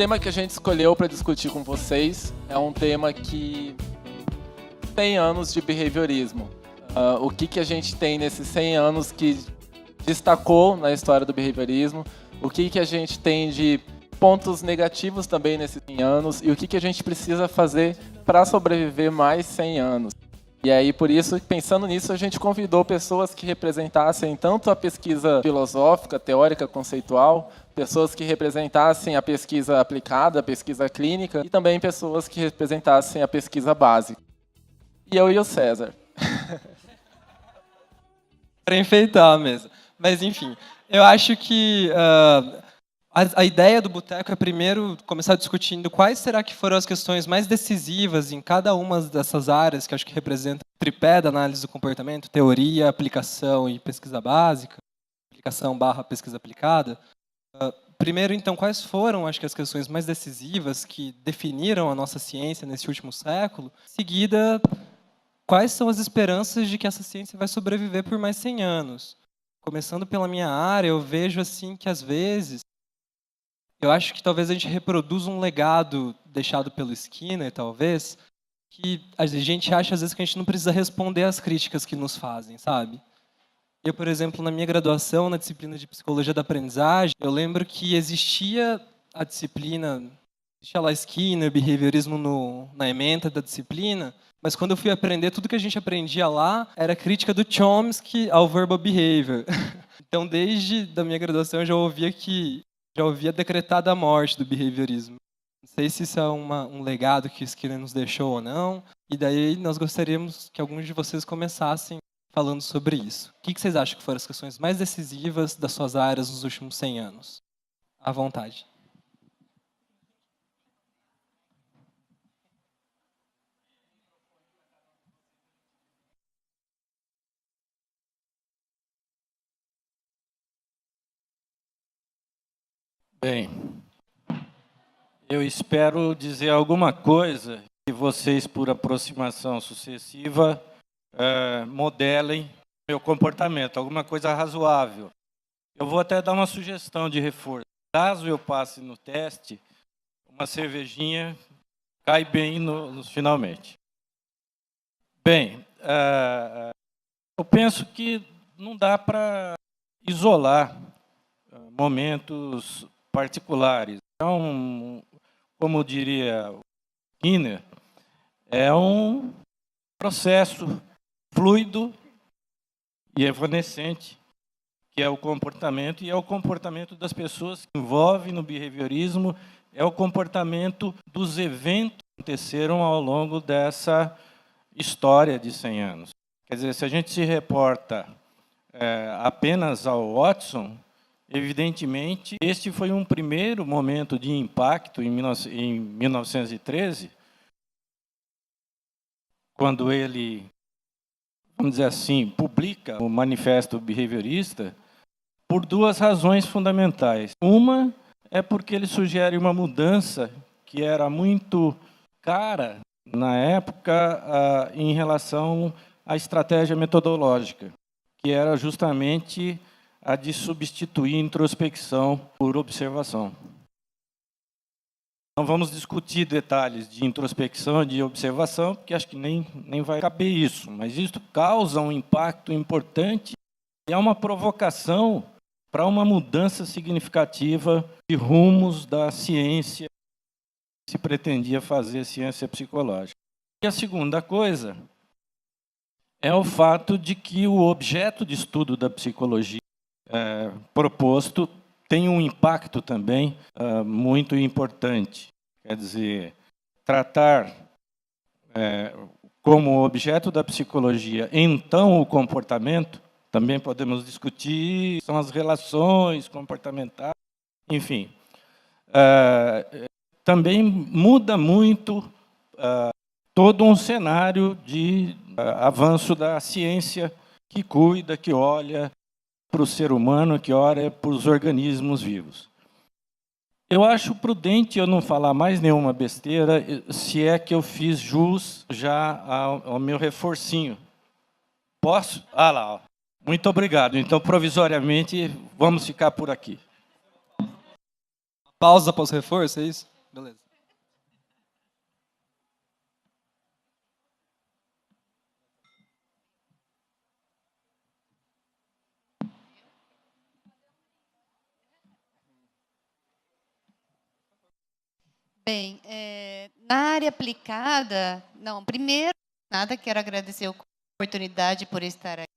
tema que a gente escolheu para discutir com vocês é um tema que 100 anos de behaviorismo. O que a gente tem nesses 100 anos que destacou na história do behaviorismo, o que a gente tem de pontos negativos também nesses 100 anos e o que a gente precisa fazer para sobreviver mais 100 anos. E aí, por isso, pensando nisso, a gente convidou pessoas que representassem tanto a pesquisa filosófica, teórica, conceitual, pessoas que representassem a pesquisa aplicada, a pesquisa clínica, e também pessoas que representassem a pesquisa básica. E eu e o César. Para enfeitar a mesa. Mas, enfim, eu acho que a ideia do Boteco é primeiro começar discutindo quais será que foram as questões mais decisivas em cada uma dessas áreas, que acho que representa o tripé da análise do comportamento, teoria, aplicação e pesquisa básica, aplicação/pesquisa aplicada. Primeiro, então, quais foram, acho que, as questões mais decisivas que definiram a nossa ciência nesse último século? Em seguida, quais são as esperanças de que essa ciência vai sobreviver por mais 100 anos? Começando pela minha área, eu vejo assim que, às vezes, eu acho que talvez a gente reproduza um legado deixado pelo Skinner, talvez, que a gente acha, às vezes, que a gente não precisa responder às críticas que nos fazem, sabe? Eu, por exemplo, na minha graduação, na disciplina de Psicologia da Aprendizagem, eu lembro que existia a disciplina, existia lá Skinner, behaviorismo na ementa da disciplina, mas quando eu fui aprender, tudo que a gente aprendia lá era crítica do Chomsky ao verbal behavior. Então, desde da minha graduação, eu já ouvia decretada a morte do behaviorismo. Não sei se isso é um legado que o Skinner nos deixou ou não, e daí nós gostaríamos que alguns de vocês começassem falando sobre isso. O que vocês acham que foram as questões mais decisivas das suas áreas nos últimos 100 anos? À vontade. Bem, eu espero dizer alguma coisa que vocês, por aproximação sucessiva, modelem meu comportamento, alguma coisa razoável. Eu vou até dar uma sugestão de reforço. Caso eu passe no teste, uma cervejinha cai bem nos finalmente. Bem, eu penso que não dá para isolar momentos particulares. Então, como diria o Skinner, é um processo fluido e evanescente, que é o comportamento, e é o comportamento das pessoas que envolvem no behaviorismo, é o comportamento dos eventos que aconteceram ao longo dessa história de 100 anos. Quer dizer, se a gente se reporta apenas ao Watson, evidentemente, este foi um primeiro momento de impacto em 1913, quando ele, vamos dizer assim, publica o Manifesto Behaviorista, por duas razões fundamentais. Uma é porque ele sugere uma mudança que era muito cara, na época, em relação à estratégia metodológica, que era justamente a de substituir introspecção por observação. Não vamos discutir detalhes de introspecção e de observação, porque acho que nem vai caber isso, mas isso causa um impacto importante e é uma provocação para uma mudança significativa de rumos da ciência que se pretendia fazer ciência psicológica. E a segunda coisa é o fato de que o objeto de estudo da psicologia proposto tem um impacto também muito importante. Quer dizer, tratar como objeto da psicologia, então, o comportamento, também podemos discutir, são as relações comportamentais, enfim. Também muda muito todo um cenário de avanço da ciência que cuida, que olha para o ser humano, que olha para os organismos vivos. Eu acho prudente eu não falar mais nenhuma besteira, se é que eu fiz jus já ao meu reforcinho. Posso? Ah lá, ó. Muito obrigado. Então, provisoriamente, vamos ficar por aqui. Pausa após reforço, é isso? Beleza. Bem, na área aplicada, não, primeiro, quero agradecer a oportunidade por estar aqui.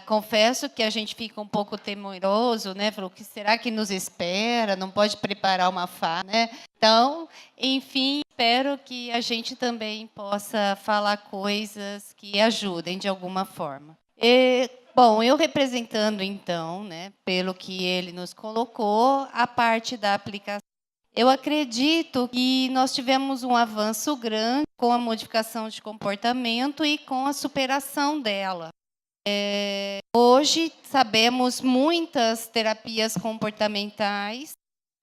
Confesso que a gente fica um pouco temeroso, né? Falou, o que será que nos espera? Não pode preparar uma fala, né? Então, enfim, espero que a gente também possa falar coisas que ajudem de alguma forma. Bom, eu representando, então, né, pelo que ele nos colocou, a parte da aplicação. Eu acredito que nós tivemos um avanço grande com a modificação de comportamento e com a superação dela. Hoje sabemos muitas terapias comportamentais.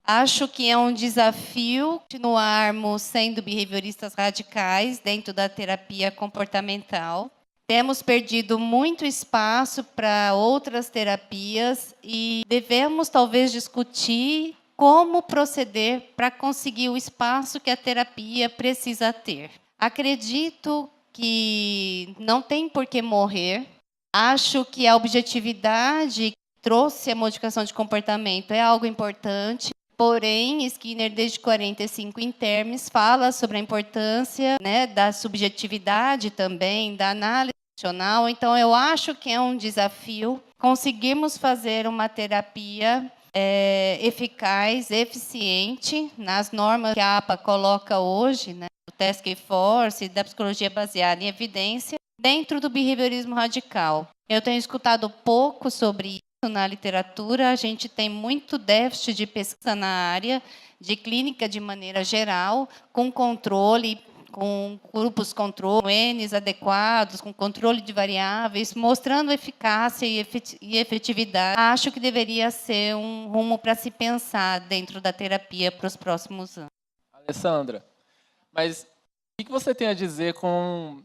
Acho que é um desafio continuarmos sendo behavioristas radicais dentro da terapia comportamental. Temos perdido muito espaço para outras terapias e devemos talvez discutir como proceder para conseguir o espaço que a terapia precisa ter. Acredito que não tem por que morrer. Acho que a objetividade que trouxe a modificação de comportamento é algo importante. Porém, Skinner, desde 45 em termos, fala sobre a importância, né, da subjetividade também, da análise emocional. Então, eu acho que é um desafio conseguirmos fazer uma terapia eficaz, eficiente, nas normas que a APA coloca hoje, né, do Task Force, da psicologia baseada em evidência, dentro do behaviorismo radical. Eu tenho escutado pouco sobre isso na literatura, a gente tem muito déficit de pesquisa na área, de clínica de maneira geral, com controle, com grupos controle, Ns adequados, com controle de variáveis, mostrando eficácia e efetividade. Acho que deveria ser um rumo para se pensar dentro da terapia para os próximos anos. Alessandra, mas o que você tem a dizer com...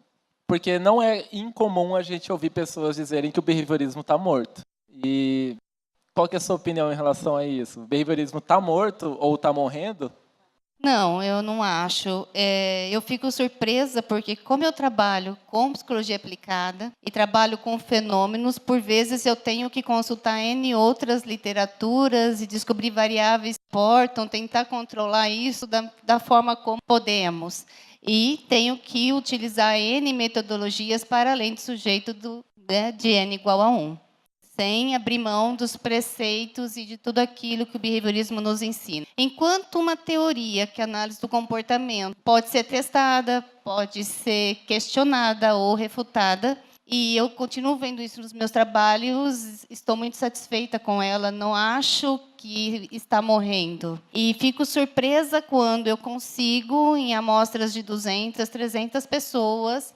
Porque não é incomum a gente ouvir pessoas dizerem que o behaviorismo está morto. E qual que é a sua opinião em relação a isso? O behaviorismo está morto ou está morrendo? Não, eu não acho. Eu fico surpresa porque, como eu trabalho com psicologia aplicada e trabalho com fenômenos, por vezes eu tenho que consultar N outras literaturas e descobrir variáveis que importam, tentar controlar isso da forma como podemos. E tenho que utilizar N metodologias para além do sujeito de N igual a 1. Sem abrir mão dos preceitos e de tudo aquilo que o behaviorismo nos ensina. Enquanto uma teoria, que é a análise do comportamento, pode ser testada, pode ser questionada ou refutada, e eu continuo vendo isso nos meus trabalhos, estou muito satisfeita com ela, não acho que está morrendo. E fico surpresa quando eu consigo, em amostras de 200, 300 pessoas,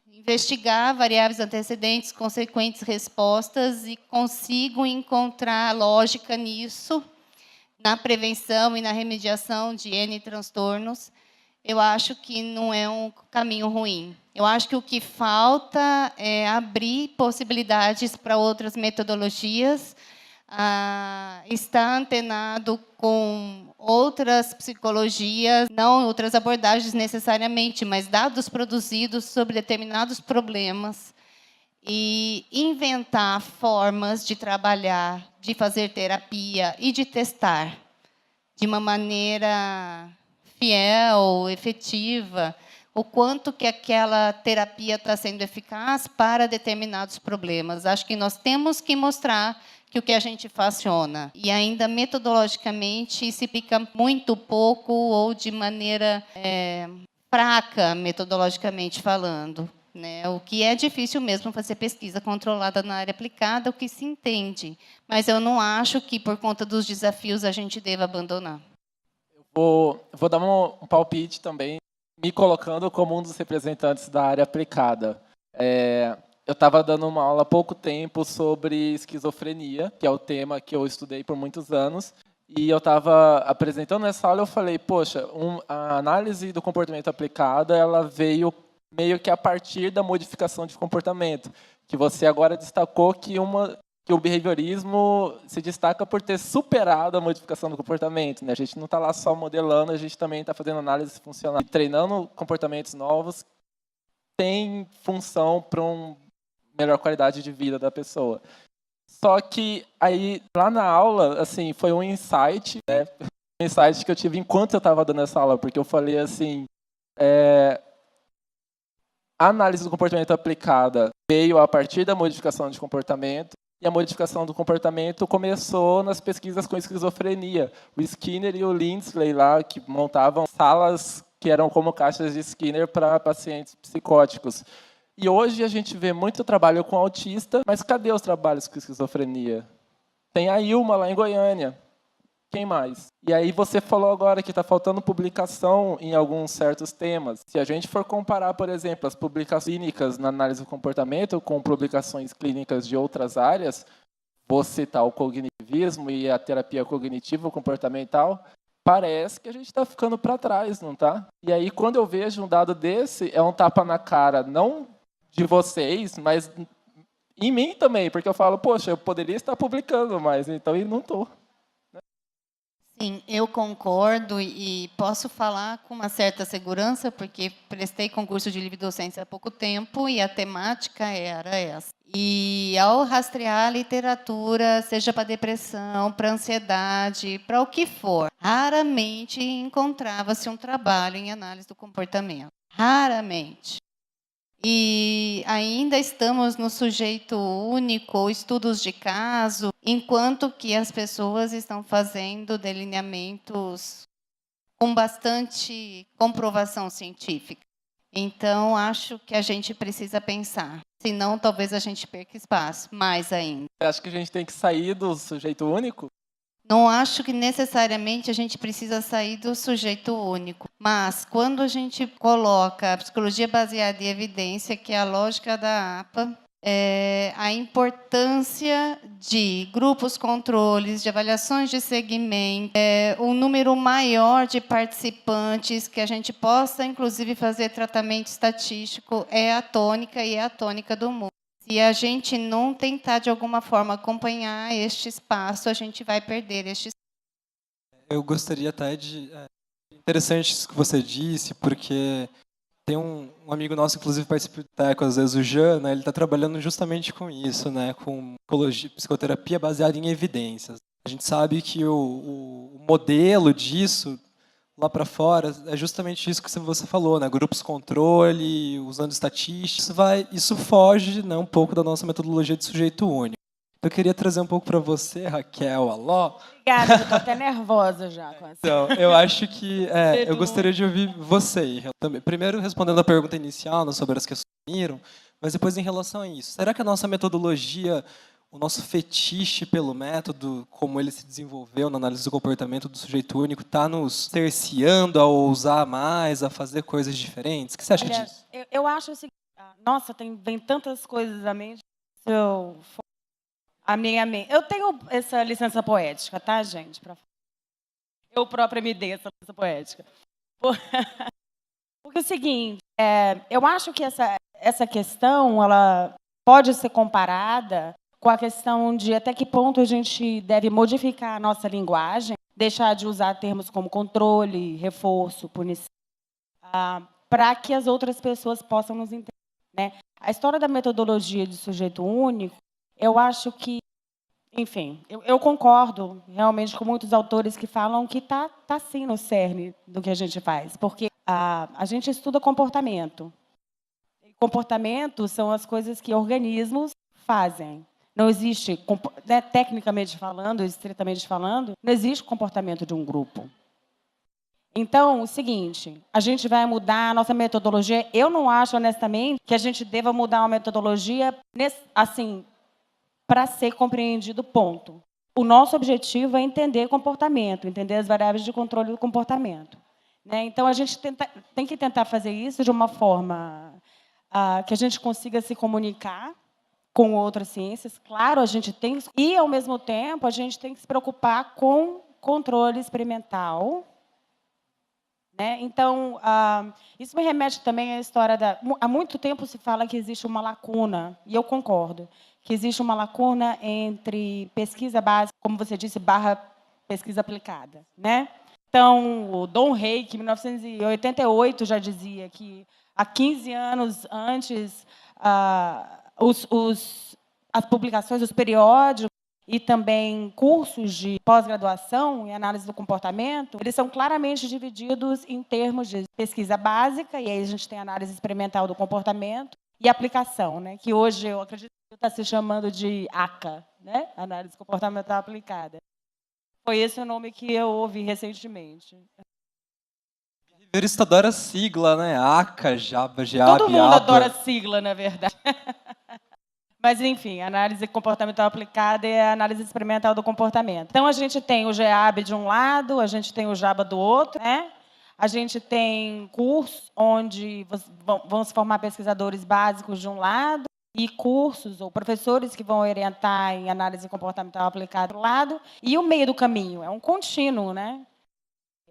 investigar variáveis antecedentes, consequentes respostas e consigo encontrar lógica nisso, na prevenção e na remediação de N transtornos. Eu acho que não é um caminho ruim. Eu acho que o que falta é abrir possibilidades para outras metodologias, está antenado com outras psicologias, não outras abordagens necessariamente, mas dados produzidos sobre determinados problemas e inventar formas de trabalhar, de fazer terapia e de testar de uma maneira fiel, efetiva, o quanto que aquela terapia está sendo eficaz para determinados problemas. Acho que nós temos que mostrar que o que a gente faz funciona. E ainda metodologicamente se aplica muito pouco ou de maneira fraca, metodologicamente falando. Né? O que é difícil mesmo fazer pesquisa controlada na área aplicada, o que se entende. Mas eu não acho que, por conta dos desafios, a gente deva abandonar. Eu vou dar um palpite também, me colocando como um dos representantes da área aplicada. Eu estava dando uma aula há pouco tempo sobre esquizofrenia, que é o tema que eu estudei por muitos anos, e eu estava apresentando nessa aula, eu falei, poxa, a análise do comportamento aplicada, ela veio meio que a partir da modificação de comportamento, que você agora destacou que que o behaviorismo se destaca por ter superado a modificação do comportamento, né? A gente não está lá só modelando, a gente também está fazendo análise funcional, treinando comportamentos novos, tem função para uma melhor qualidade de vida da pessoa. Só que aí, lá na aula, assim, foi um insight, né? Um insight que eu tive enquanto eu estava dando essa aula, porque eu falei assim, a análise do comportamento aplicada veio a partir da modificação de comportamento, e a modificação do comportamento começou nas pesquisas com esquizofrenia. O Skinner e o Lindsley lá, que montavam salas que eram como caixas de Skinner para pacientes psicóticos. E hoje a gente vê muito trabalho com autista, mas cadê os trabalhos com esquizofrenia? Tem a Ilma lá em Goiânia. Quem mais? E aí você falou agora que está faltando publicação em alguns certos temas. Se a gente for comparar, por exemplo, as publicações clínicas na análise do comportamento com publicações clínicas de outras áreas, vou citar o cognitivismo e a terapia cognitivo-comportamental, parece que a gente está ficando para trás, não está? E aí, quando eu vejo um dado desse, é um tapa na cara, não de vocês, mas em mim também, porque eu falo, poxa, eu poderia estar publicando mais, então e não estou. Sim, eu concordo e posso falar com uma certa segurança, porque prestei concurso de livre docência há pouco tempo e a temática era essa. E ao rastrear a literatura, seja para depressão, para ansiedade, para o que for, raramente encontrava-se um trabalho em análise do comportamento. Raramente. E ainda estamos no sujeito único, ou estudos de caso, enquanto que as pessoas estão fazendo delineamentos com bastante comprovação científica. Então, acho que a gente precisa pensar. Senão, talvez a gente perca espaço, mais ainda. Você acha que a gente tem que sair do sujeito único? Não acho que necessariamente a gente precisa sair do sujeito único, mas quando a gente coloca a psicologia baseada em evidência, que é a lógica da APA, a importância de grupos controles, de avaliações de segmento, um número maior de participantes, que a gente possa, inclusive, fazer tratamento estatístico, é a tônica e é a tônica do mundo. Se a gente não tentar, de alguma forma, acompanhar este espaço, a gente vai perder este espaço. Eu gostaria até de... interessante isso que você disse, porque tem um amigo nosso, inclusive, participa do Teco, às vezes o Jean, né, ele está trabalhando justamente com isso, né, com psicoterapia baseada em evidências. A gente sabe que o modelo disso, lá para fora, é justamente isso que você falou, né? Grupos controle, usando estatísticas. Isso foge, né, um pouco da nossa metodologia de sujeito único. Eu queria trazer um pouco para você, Raquel, alô. Obrigada, eu estou até nervosa já com essa. Então, eu acho que eu gostaria de ouvir você também. Primeiro, respondendo a pergunta inicial, né, sobre as questões que viram, mas depois em relação a isso. Será que a nossa metodologia, o nosso fetiche pelo método, como ele se desenvolveu na análise do comportamento do sujeito único, está nos cerceando a ousar mais, a fazer coisas diferentes? O que você acha disso? Eu acho o seguinte, nossa, vem tantas coisas à mente. Eu tenho essa licença poética, tá, gente? Eu própria me dei essa licença poética. Porque é o seguinte, eu acho que essa questão ela pode ser comparada com a questão de até que ponto a gente deve modificar a nossa linguagem, deixar de usar termos como controle, reforço, punição, para que as outras pessoas possam nos entender, né? A história da metodologia de sujeito único, eu acho que, enfim, eu concordo realmente com muitos autores que falam que está sim no cerne do que a gente faz, porque a gente estuda comportamento. Comportamento são as coisas que organismos fazem. Não existe, né, tecnicamente falando, estritamente falando, não existe comportamento de um grupo. Então, o seguinte, a gente vai mudar a nossa metodologia. Eu não acho, honestamente, que a gente deva mudar uma metodologia assim, para ser compreendido, ponto. O nosso objetivo é entender comportamento, entender as variáveis de controle do comportamento, né? Então, a gente tem que tentar fazer isso de uma forma que a gente consiga se comunicar com outras ciências. Claro, a gente tem... E, ao mesmo tempo, a gente tem que se preocupar com controle experimental, né? Então, isso me remete também à história há muito tempo se fala que existe uma lacuna, e eu concordo, que existe uma lacuna entre pesquisa básica, como você disse, barra pesquisa aplicada, né? Então, o Don Reik, em 1988, já dizia que há 15 anos antes, as publicações, os periódicos e também cursos de pós-graduação em análise do comportamento, eles são claramente divididos em termos de pesquisa básica, e aí a gente tem análise experimental do comportamento, e aplicação, né? Que hoje eu acredito que está se chamando de ACA, né? Análise comportamental aplicada. Foi esse o nome que eu ouvi recentemente. Behaviorista adora sigla, né? ACA, JABA, Todo mundo adora sigla, na verdade. Mas, enfim, análise comportamental aplicada é a análise experimental do comportamento. Então, a gente tem o GEAB de um lado, a gente tem o JABA do outro, né? A gente tem cursos onde vão se formar pesquisadores básicos de um lado e cursos ou professores que vão orientar em análise comportamental aplicada do lado. E o meio do caminho é um contínuo, né?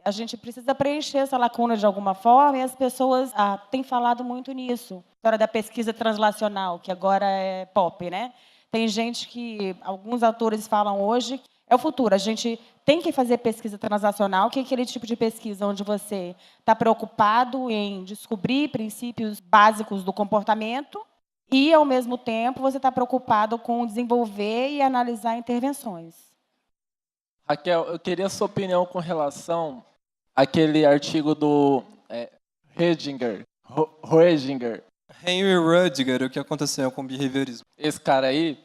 A gente precisa preencher essa lacuna de alguma forma, e as pessoas têm falado muito nisso. A história da pesquisa translacional, que agora é pop, né? Tem gente que, alguns autores falam hoje, é o futuro. A gente tem que fazer pesquisa translacional, que é aquele tipo de pesquisa onde você está preocupado em descobrir princípios básicos do comportamento e, ao mesmo tempo, você está preocupado com desenvolver e analisar intervenções. Raquel, eu queria a sua opinião com relação àquele artigo do Redinger. Henry Redinger, o que aconteceu com o behaviorismo. Esse cara aí,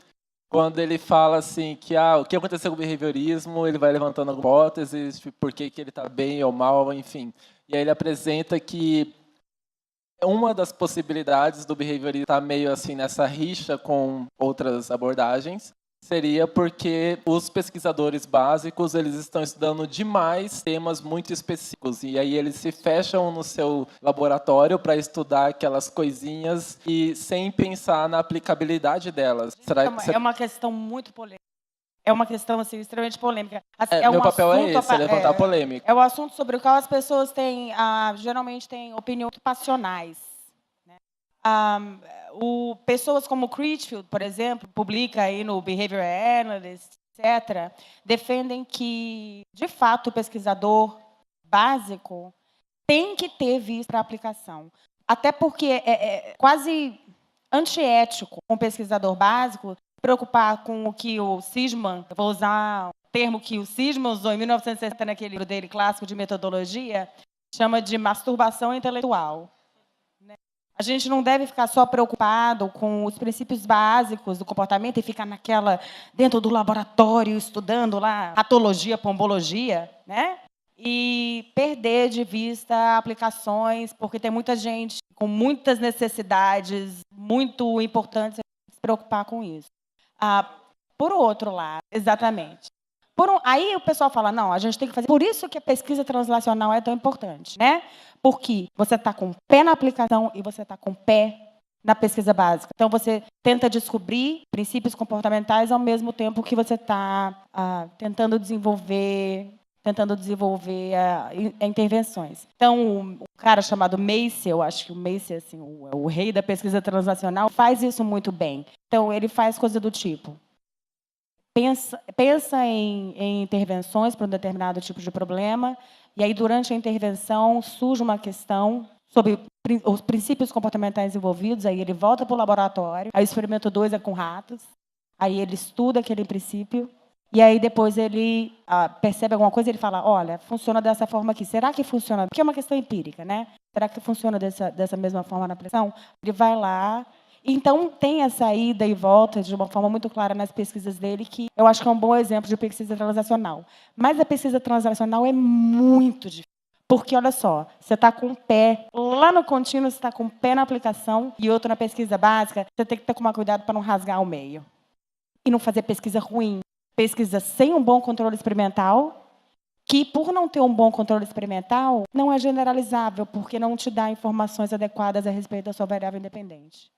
quando ele fala assim que o que aconteceu com o behaviorismo, ele vai levantando algumas hipóteses, por que ele está bem ou mal, enfim. E aí ele apresenta que uma das possibilidades do behaviorismo estar meio assim nessa rixa com outras abordagens seria porque os pesquisadores básicos eles estão estudando demais temas muito específicos e aí eles se fecham no seu laboratório para estudar aquelas coisinhas e sem pensar na aplicabilidade delas. É uma questão muito polêmica. É uma questão assim, extremamente polêmica. Meu papel é esse, levantar a polêmica. É um assunto sobre o qual as pessoas têm, geralmente têm opiniões passionais. Né? Pessoas como Critchfield, por exemplo, publica aí no Behavior Analyst, etc., defendem que, de fato, o pesquisador básico tem que ter visto para aplicação. Até porque é quase antiético um pesquisador básico preocupar com o que o Sisman, eu vou usar um termo que o Sisman usou em 1960 naquele livro dele clássico de metodologia, chama de masturbação intelectual. A gente não deve ficar só preocupado com os princípios básicos do comportamento e ficar dentro do laboratório, estudando lá patologia, pombologia, né? E perder de vista aplicações, porque tem muita gente com muitas necessidades muito importantes se preocupar com isso. Por outro lado, exatamente. Aí o pessoal fala, não, a gente tem que fazer... Por isso que a pesquisa translacional é tão importante, né? Porque você está com o pé na aplicação e você está com o pé na pesquisa básica. Então, você tenta descobrir princípios comportamentais ao mesmo tempo que você está tentando desenvolver intervenções. Então, um cara chamado Macy, eu acho que o Macy, assim, o rei da pesquisa translacional, faz isso muito bem. Então, ele faz coisa do tipo... Pensa em intervenções para um determinado tipo de problema, e aí, durante a intervenção, surge uma questão sobre os princípios comportamentais envolvidos, aí ele volta para o laboratório, aí o experimento 2 é com ratos, aí ele estuda aquele princípio, e aí depois ele percebe alguma coisa e ele fala, olha, funciona dessa forma aqui. Será que funciona? Porque é uma questão empírica, né? Será que funciona dessa mesma forma na aplicação? Ele vai lá. Então, tem essa ida e volta de uma forma muito clara nas pesquisas dele, que eu acho que é um bom exemplo de pesquisa translacional. Mas a pesquisa translacional é muito difícil. Porque, olha só, você está com o pé lá no contínuo, você está com o pé na aplicação e outro na pesquisa básica, você tem que tomar cuidado para não rasgar o meio. E não fazer pesquisa ruim. Pesquisa sem um bom controle experimental, que, por não ter um bom controle experimental, não é generalizável, porque não te dá informações adequadas a respeito da sua variável independente.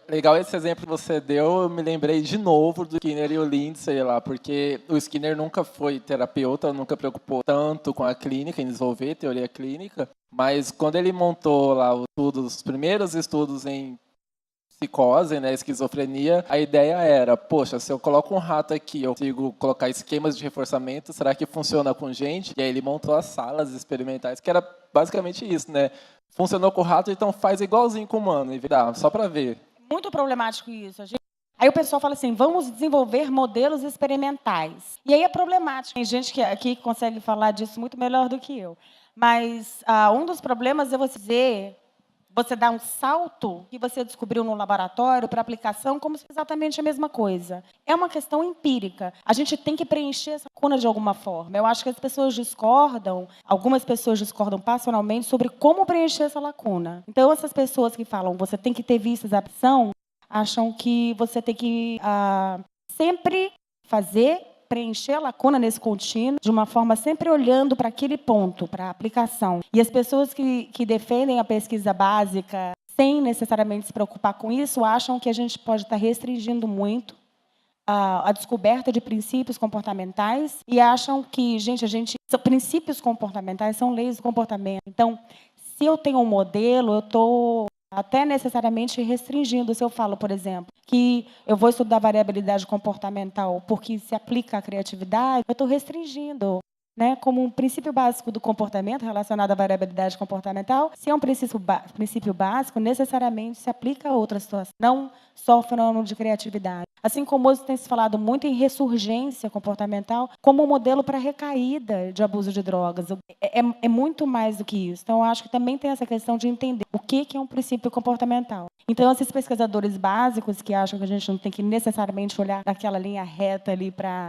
Legal esse exemplo que você deu, eu me lembrei de novo do Skinner e o Lindsay lá, porque o Skinner nunca foi terapeuta, nunca preocupou tanto com a clínica, em desenvolver teoria clínica, mas quando ele montou lá os primeiros estudos em psicose, né, esquizofrenia, a ideia era, poxa, se eu coloco um rato aqui, eu consigo colocar esquemas de reforçamento, será que funciona com gente? E aí ele montou as salas experimentais, que era basicamente isso, né? Funcionou com o rato, então faz igualzinho com o humano, e dá, só para ver. Muito problemático isso. Aí o pessoal fala assim, vamos desenvolver modelos experimentais. E aí é problemático. Tem gente que aqui consegue falar disso muito melhor do que eu. Mas um dos problemas é você dar um salto que você descobriu no laboratório para aplicação como se fosse exatamente a mesma coisa. É uma questão empírica. A gente tem que preencher essa lacuna de alguma forma. Eu acho que as pessoas discordam, algumas pessoas discordam passionalmente sobre como preencher essa lacuna. Então, essas pessoas que falam você tem que ter vistas à ação, acham que você tem que sempre preencher a lacuna nesse contínuo, de uma forma sempre olhando para aquele ponto, para a aplicação. E as pessoas que defendem a pesquisa básica, sem necessariamente se preocupar com isso, acham que a gente pode estar restringindo muito a descoberta de princípios comportamentais e acham que, princípios comportamentais são leis do comportamento. Então, se eu tenho um modelo, eu estou até necessariamente restringindo. Se eu falo, por exemplo, que eu vou estudar variabilidade comportamental porque se aplica à criatividade, eu estou restringindo, né, como um princípio básico do comportamento relacionado à variabilidade comportamental. Se é um princípio básico, necessariamente se aplica a outra situação, não só o fenômeno de criatividade. Assim como hoje tem se falado muito em ressurgência comportamental como um modelo para recaída de abuso de drogas. É muito mais do que isso. Então, eu acho que também tem essa questão de entender o que é um princípio comportamental. Então, esses pesquisadores básicos que acham que a gente não tem que necessariamente olhar naquela linha reta ali para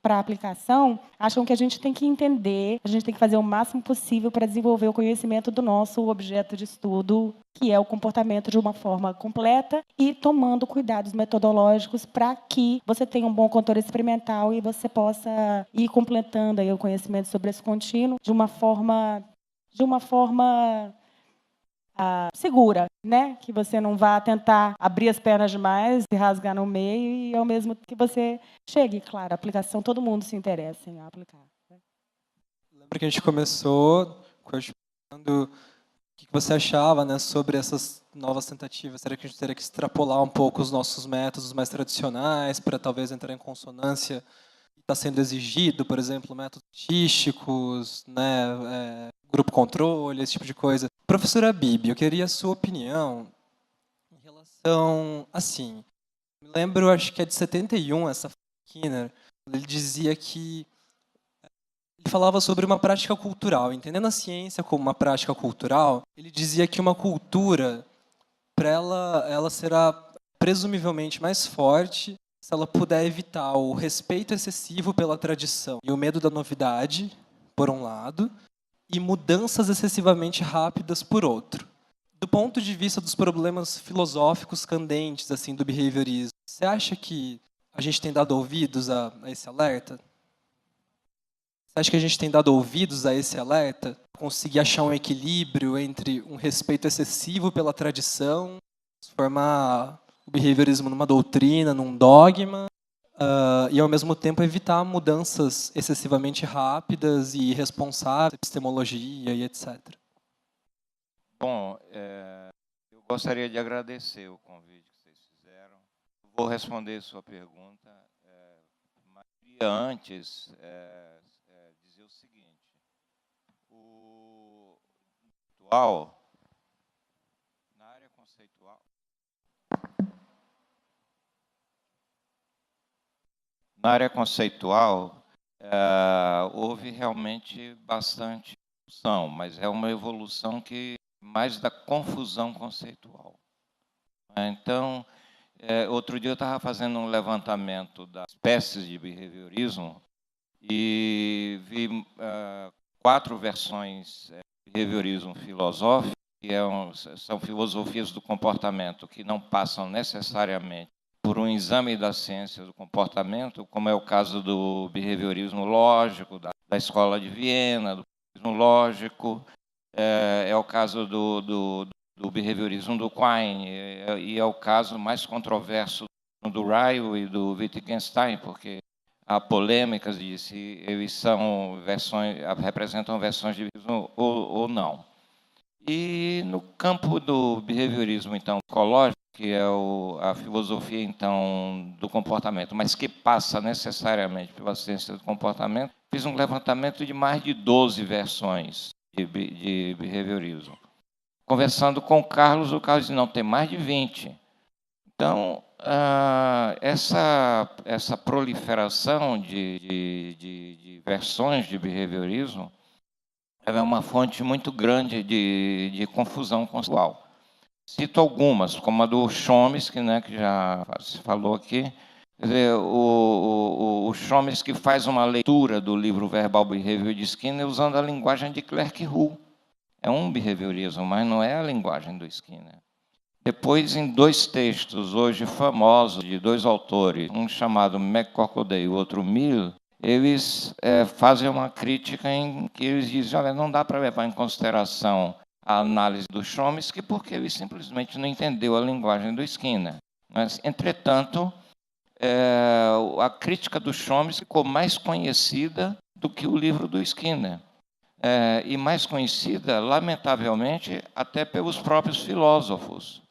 a aplicação, acham que a gente tem que entender, a gente tem que fazer o máximo possível para desenvolver o conhecimento do nosso objeto de estudo, que é o comportamento, de uma forma completa e tomando cuidados metodológicos para que você tenha um bom controle experimental e você possa ir completando aí o conhecimento sobre esse contínuo de uma forma segura, né? Que você não vá tentar abrir as pernas demais, se rasgar no meio e, ao mesmo tempo, que você chegue. Claro, a aplicação, todo mundo se interessa em aplicar. Lembra que a gente começou questionando o que você achava, né, sobre essas novas tentativas? Será que a gente teria que extrapolar um pouco os nossos métodos mais tradicionais para talvez entrar em consonância que está sendo exigido, por exemplo, métodos artísticos, né, grupo controle, esse tipo de coisa? Professora Bibi, eu queria a sua opinião em relação, assim, me lembro, acho que é de 71, essa Skinner, ele dizia que ele falava sobre uma prática cultural, entendendo a ciência como uma prática cultural, ele dizia que uma cultura, para ela será presumivelmente mais forte se ela puder evitar o respeito excessivo pela tradição e o medo da novidade, por um lado, e mudanças excessivamente rápidas, por outro. Do ponto de vista dos problemas filosóficos candentes assim do behaviorismo, você acha que a gente tem dado ouvidos a esse alerta? Você acha que a gente tem dado ouvidos a esse alerta? Conseguir achar um equilíbrio entre um respeito excessivo pela tradição, transformar o behaviorismo numa doutrina, num dogma, e, ao mesmo tempo, evitar mudanças excessivamente rápidas e irresponsáveis, epistemologia e etc. Bom, eu gostaria de agradecer o convite que vocês fizeram. Vou responder sua pergunta, mas queria antes dizer o seguinte. Na área conceitual, houve realmente bastante evolução, mas é uma evolução que mais da confusão conceitual. Então, outro dia eu estava fazendo um levantamento das espécies de behaviorismo e vi 4 versões de behaviorismo filosófico, que são filosofias do comportamento que não passam necessariamente por um exame da ciência do comportamento, como é o caso do behaviorismo lógico, da Escola de Viena, do behaviorismo lógico, é o caso do do behaviorismo do Quine, e é o caso mais controverso do Ryle e do Wittgenstein, porque há polêmicas de se eles são representam versões de behaviorismo ou não. E no campo do behaviorismo, então, ecológico, que é a filosofia, então, do comportamento, mas que passa necessariamente pela ciência do comportamento, fiz um levantamento de mais de 12 versões de behaviorismo. Conversando com o Carlos disse, não, tem mais de 20. Então, essa proliferação de versões de behaviorismo é uma fonte muito grande de confusão conceitual. Cito algumas, como a do Chomsky, né, que já se falou aqui. Quer dizer, o Chomsky faz uma leitura do livro Verbal Behavior de Skinner usando a linguagem de Clerk-Hull. É um behaviorismo, mas não é a linguagem do Skinner. Depois, em 2 textos hoje famosos de 2 autores, um chamado McCorkle e o outro Mill, eles fazem uma crítica em que eles dizem, olha, não dá para levar em consideração a análise do Chomsky porque ele simplesmente não entendeu a linguagem do Skinner. Mas, entretanto, a crítica do Chomsky ficou mais conhecida do que o livro do Skinner. E mais conhecida, lamentavelmente, até pelos próprios filósofos.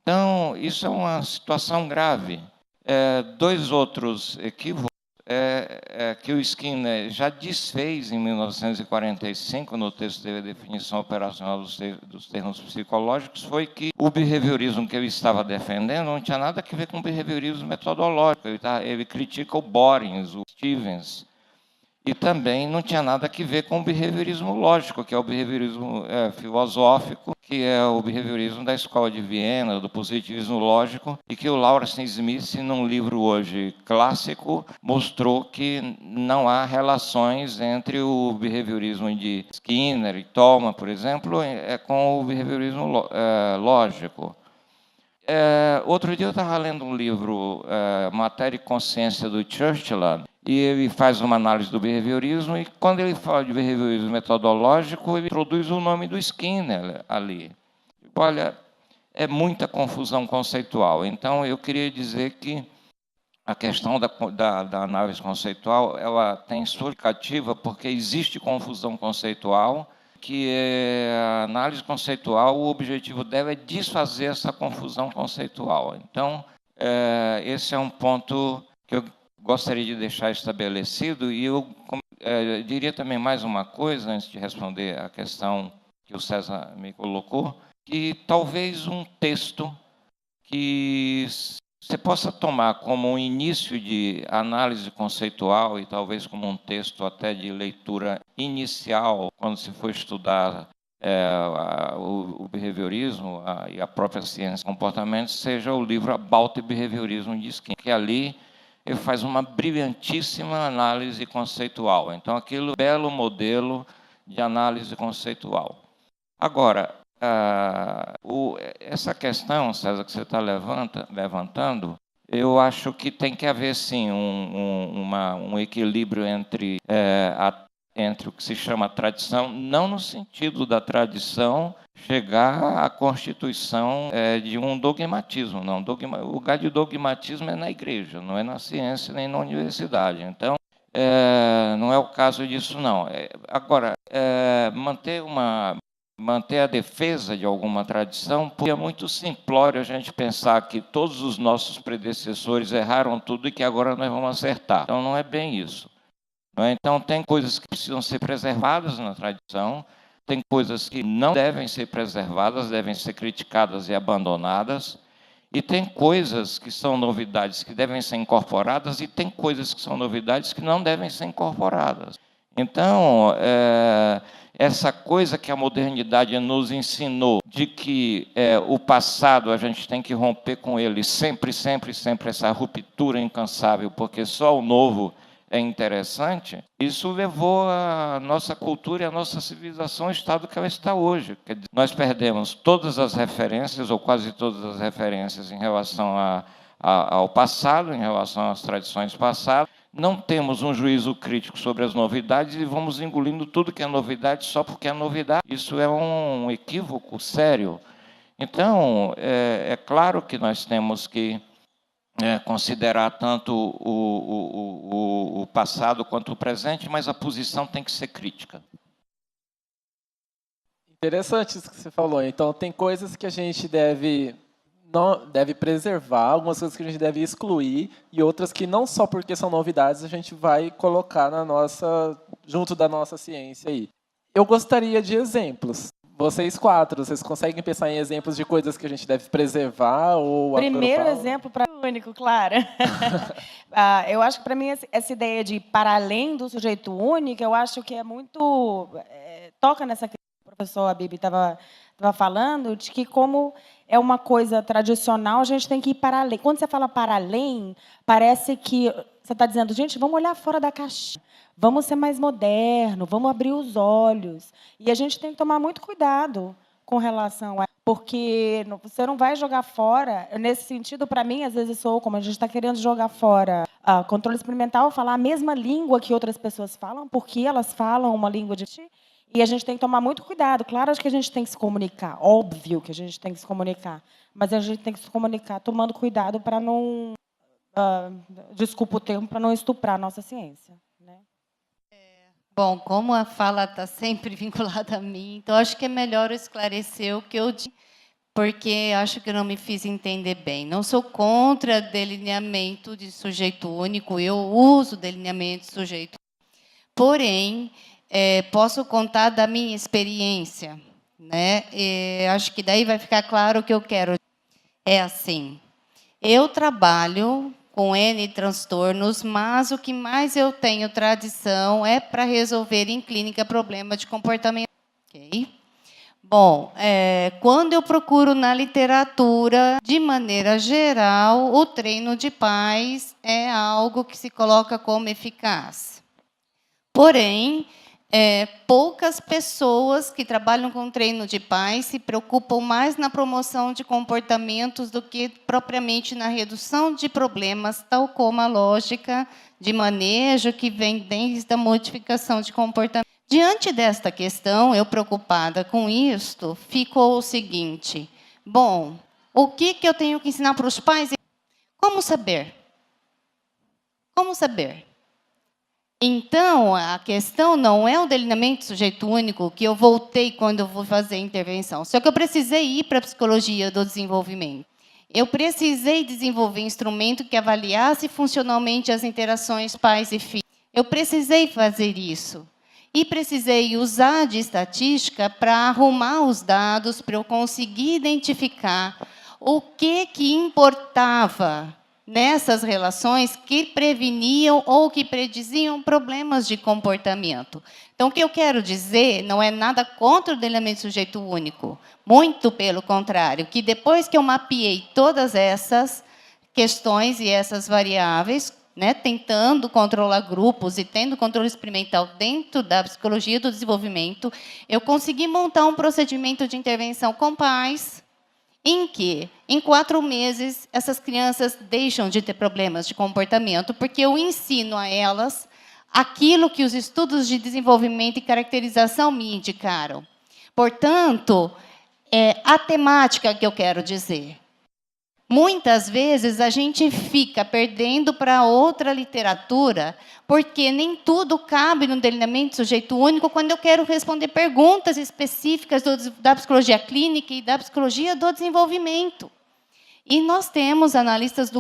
Então, isso é uma situação grave. 2 outros equívocos que o Skinner já desfez em 1945, no texto de definição operacional dos termos psicológicos, foi que o behaviorismo que ele estava defendendo não tinha nada a ver com o behaviorismo metodológico. Ele critica o Borens, o Stevens, e também não tinha nada a ver com o behaviorismo lógico, que é o behaviorismo filosófico, que é o behaviorismo da Escola de Viena, do positivismo lógico, e que o Lawrence Smith, num livro hoje clássico, mostrou que não há relações entre o behaviorismo de Skinner e Tolman, por exemplo, com o behaviorismo lógico. Outro dia eu estava lendo um livro, Matéria e Consciência, do Churchland, e ele faz uma análise do behaviorismo, e quando ele fala de behaviorismo metodológico, ele introduz o nome do Skinner ali. Olha, é muita confusão conceitual. Então, eu queria dizer que a questão da análise conceitual, ela tem sua justificativa porque existe confusão conceitual, que a análise conceitual, o objetivo dela é desfazer essa confusão conceitual. Então, esse é um ponto que eu gostaria de deixar estabelecido, e eu diria também mais uma coisa, antes de responder à questão que o César me colocou, que talvez um texto que você possa tomar como um início de análise conceitual e talvez como um texto até de leitura inicial, quando se for estudar o behaviorismo e a própria ciência do comportamento, seja o livro About Behaviorism de Skinner, que ali ele faz uma brilhantíssima análise conceitual. Então, aquilo é um belo modelo de análise conceitual. Agora, essa questão, César, que você está levantando, eu acho que tem que haver, sim, um equilíbrio entre o que se chama tradição, não no sentido da tradição chegar à constituição de um dogmatismo. Não. O lugar de dogmatismo é na igreja, não é na ciência nem na universidade. Então, não é o caso disso, não. Agora, manter a defesa de alguma tradição, porque é muito simplório a gente pensar que todos os nossos predecessores erraram tudo e que agora nós vamos acertar. Então, não é bem isso. Então, tem coisas que precisam ser preservadas na tradição, tem coisas que não devem ser preservadas, devem ser criticadas e abandonadas, e tem coisas que são novidades que devem ser incorporadas, e tem coisas que são novidades que não devem ser incorporadas. Então, essa coisa que a modernidade nos ensinou, de que o passado a gente tem que romper com ele sempre, sempre, sempre, essa ruptura incansável, porque só o novo é interessante, isso levou a nossa cultura e a nossa civilização ao estado que ela está hoje. Quer dizer, nós perdemos todas as referências, ou quase todas as referências, em relação ao passado, em relação às tradições passadas. Não temos um juízo crítico sobre as novidades e vamos engolindo tudo que é novidade só porque é novidade. Isso é um equívoco sério. Então, é claro que nós temos que considerar tanto o passado quanto o presente, mas a posição tem que ser crítica. Interessante isso que você falou. Então, tem coisas que a gente deve preservar, algumas coisas que a gente deve excluir e outras que não só porque são novidades a gente vai colocar junto da nossa ciência aí. Eu gostaria de exemplos. Vocês quatro, vocês conseguem pensar em exemplos de coisas que a gente deve preservar ou Primeiro agrupar? exemplo para o único, claro. Eu acho que, para mim, essa ideia de para além do sujeito único, eu acho que é muito... toca nessa questão que o professor Habib estava falando, de que como é uma coisa tradicional, a gente tem que ir para além. Quando você fala para além, parece que você está dizendo, gente, vamos olhar fora da caixinha. Vamos ser mais moderno, vamos abrir os olhos. E a gente tem que tomar muito cuidado com relação a... Porque você não vai jogar fora... Nesse sentido, para mim, às vezes sou como a gente está querendo jogar fora controle experimental, falar a mesma língua que outras pessoas falam, porque elas falam uma língua de... E a gente tem que tomar muito cuidado. Claro que a gente tem que se comunicar. Óbvio que a gente tem que se comunicar. Mas a gente tem que se comunicar tomando cuidado para não... desculpa o termo, para não estuprar a nossa ciência. Né? Bom, como a fala está sempre vinculada a mim, então acho que é melhor eu esclarecer o que eu disse, porque acho que eu não me fiz entender bem. Não sou contra delineamento de sujeito único, eu uso delineamento de sujeito único. Porém, posso contar da minha experiência, né? Acho que daí vai ficar claro o que eu quero. É assim, eu trabalho com N transtornos, mas o que mais eu tenho tradição é para resolver em clínica problema de comportamento. Okay? Bom, quando eu procuro na literatura, de maneira geral, o treino de pais é algo que se coloca como eficaz. Porém, poucas pessoas que trabalham com treino de pais se preocupam mais na promoção de comportamentos do que propriamente na redução de problemas, tal como a lógica de manejo que vem desde a modificação de comportamento. Diante desta questão, eu preocupada com isto, ficou o seguinte: bom, o que eu tenho que ensinar para os pais? Como saber? Como saber? Então, a questão não é o delineamento de sujeito único, que eu voltei quando eu vou fazer a intervenção. Só que eu precisei ir para a psicologia do desenvolvimento. Eu precisei desenvolver um instrumento que avaliasse funcionalmente as interações pais e filhos. Eu precisei fazer isso. E precisei usar de estatística para arrumar os dados, para eu conseguir identificar o que importava nessas relações que preveniam ou que prediziam problemas de comportamento. Então, o que eu quero dizer não é nada contra o delineamento de sujeito único, muito pelo contrário, que depois que eu mapeei todas essas questões e essas variáveis, né, tentando controlar grupos e tendo controle experimental dentro da psicologia do desenvolvimento, eu consegui montar um procedimento de intervenção com pais, em que, em 4 meses, essas crianças deixam de ter problemas de comportamento, porque eu ensino a elas aquilo que os estudos de desenvolvimento e caracterização me indicaram. Portanto, a temática que eu quero dizer. Muitas vezes a gente fica perdendo para outra literatura, porque nem tudo cabe no delineamento de sujeito único quando eu quero responder perguntas específicas da psicologia clínica e da psicologia do desenvolvimento. E nós temos analistas do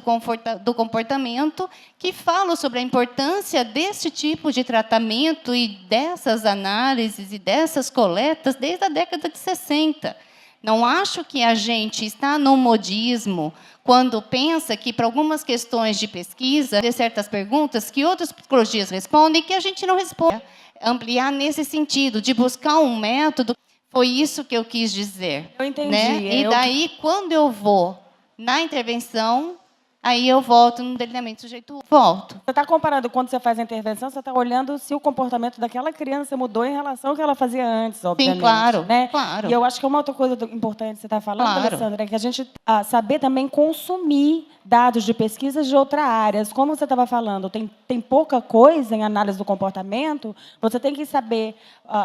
comportamento que falam sobre a importância desse tipo de tratamento e dessas análises e dessas coletas desde a década de 60. Não acho que a gente está no modismo quando pensa que, para algumas questões de pesquisa, tem certas perguntas que outras psicologias respondem e que a gente não responde. Ampliar nesse sentido, de buscar um método, foi isso que eu quis dizer. Eu entendi. Né? E daí, quando eu vou na intervenção, Aí eu volto no delineamento sujeito, volto. Você está comparando, quando você faz a intervenção, você está olhando se o comportamento daquela criança mudou em relação ao que ela fazia antes, obviamente. Sim, claro, né? claro. E eu acho que uma outra coisa importante que você está falando, Claro. Alessandra, é que a gente saber também consumir dados de pesquisas de outras áreas. Como você estava falando, tem pouca coisa em análise do comportamento, você tem que saber